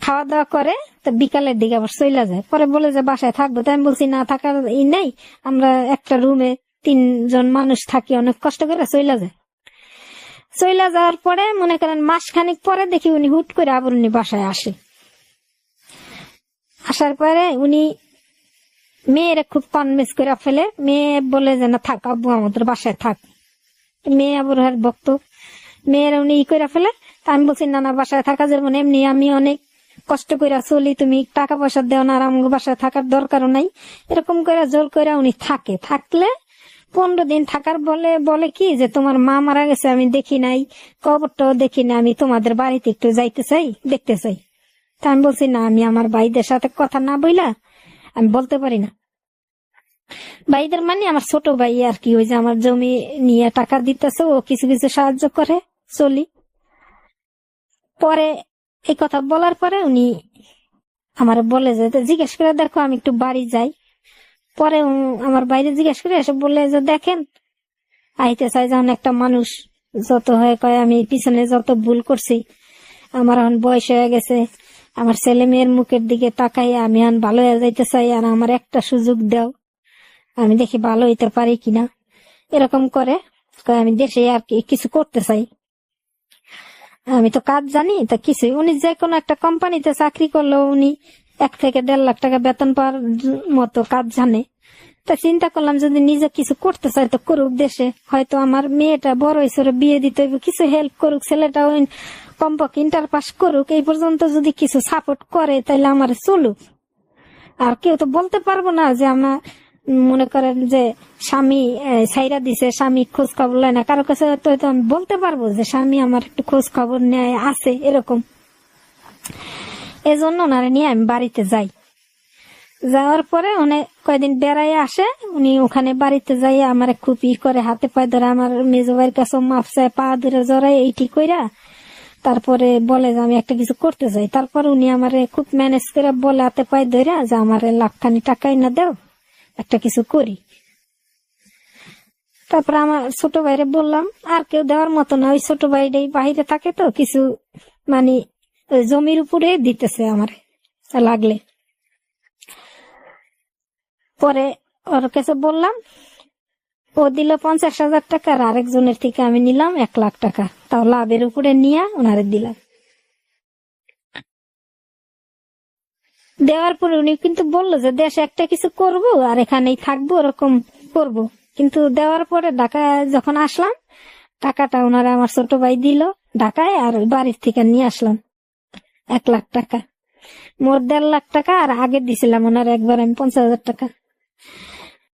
খাওয়া দাওয়া করে, তো বিকালের দিকে আবার চইলা যায়। পরে বলে যে বাসায় থাকবো, তাই আমি বলছি না থাকার নেই, আমরা একটা রুমে 3 জন মানুষ থাকি, অনেক কষ্ট করে চইলা যায়। চইলা যাওয়ার পরে মনে করেন মাসখানিক পরে দেখি উনি হুট করে আবার উনি বাসায় আসে। আসার পরে উনি মেয়েরা খুব কনভিন্স করে ফেলে, মেয়ে বলে যে না থাক আব্বু আমাদের বাসায় থাক। মেয়ে আবার ভক্ত, মেয়েরা উনি করে ফেলে। তা আমি বলছি না না বাসায় থাকা যাবে না, এমনি আমি অনেক কষ্ট করে চলি, তুমি টাকা পয়সা দেও না, আর আমাকে বাসায় থাকার দরকারও নাই। এরকম করে জোর করে উনি থাকলে 15 দিন থাকার বলে কি যে তোমার মা মারা গেছে, আমি দেখি নাই, কবরটাও দেখি না, আমি তোমাদের বাড়িতে একটু যাইতে চাই, দেখতে চাই। তা আমি বলছি না, আমি আমার ভাইদের সাথে কথা না বইলা আমি বলতে পারি না। ভাইদের মানে আমার ছোট ভাই আর কি, ওই যে আমার জমি নিয়ে টাকা দিতেছে, ও কিছু কিছু সাহায্য করে চলি। পরে এই কথা বলার পরে উনি আমার বলে যে জিজ্ঞেস করে দেখো আমি একটু বাড়ি যাই। পরে আমার বাইরে জিজ্ঞেস করে এসে বললে যে দেখেন আইতে চাই যখন একটা মানুষ, যত হয়ে কয় আমি পিছনে যত ভুল করছি, আমার এখন বয়স হয়ে গেছে, আমার ছেলে মেয়ের মুখের দিকে তাকাই আমি এখন ভালো হয়ে যাইতে চাই, আর আমার একটা সুযোগ দাও, আমি দেখি ভালো হইতে পারি কিনা। এরকম করে আমি দেশে আর কিছু করতে চাই, আমি তো কাজ জানি, তা কিছু উনি যে কোনো একটা কোম্পানিতে চাকরি করলেও উনি 1 থেকে 1.5 লাখ টাকা বেতন পাওয়ার মতো কাজ জানে। তা চিন্তা করলাম যদি নিজে কিছু করতে চাই তো করুক দেশে, হয়তো আমার মেয়েটা বড় হয়েছে, বিয়ে দিতে হইবে, কিছু হেল্প করুক, ছেলেটা কমপক্ষে ইন্টার পাস করুক, এই পর্যন্ত যদি কিছু সাপোর্ট করে তাহলে আমার চলুক। আর কেউ তো বলতে পারবো না যে আমার মনে করেন যে স্বামী ছাইরা দিছে, স্বামী খোঁজ খবর লয় না, কারো কাছে তো আমি বলতে পারবো যে স্বামী আমার একটু খোঁজ খবর নেয় আছে এরকম। এজন্য ওনারা নিয়ে আমি বাড়িতে যাই। যাওয়ার পরে অনেক কয়দিন বেড়াই আসে উনি, ওখানে বাড়িতে যাই আমার খুব করে হাতে পায়ে ধরে, আমার মেজো ভাইয়ের কাছে মাপ চায়, পা ধরে জড়াই এইটি কইরা তারপরে বলে যে আমি একটা কিছু করতে চাই। তারপর উনি আমারে খুব ম্যানেজ করে বলে হাতে পায়ে ধরে যে আমার 1 লাখ টাকাই না দাও, একটা কিছু করি। তারপর আমার ছোট ভাইরে বললাম, আর কেউ দেওয়ার মতো না, ওই ছোট ভাইটাই বাহিরে থাকে তো, কিছু মানে ওই জমির উপরে দিতেছে আমার লাগলে। পরে ওর কাছে বললাম, ও দিল 50,000 টাকা, আর আরেকজনের থেকে আমি নিলাম 1 লাখ টাকা, তাও লাভের উপরে নিয়ে ওনারে দিলাম। দেওয়ার পরে উনি কিন্তু বললো যে দেশে একটা কিছু করব আর এখানেই থাকবো, ওরকম করব। কিন্তু দেওয়ার পরে ঢাকায় যখন আসলাম, টাকাটা ওনারা আমার ছোট ভাই দিল ঢাকায়, আর ওই বাড়ির থেকে নিয়ে আসলাম 1 লাখ টাকা। মোট 1.5 লাখ টাকা, আর আগে দিছিলাম ওনার একবার আমি 50,000 টাকা।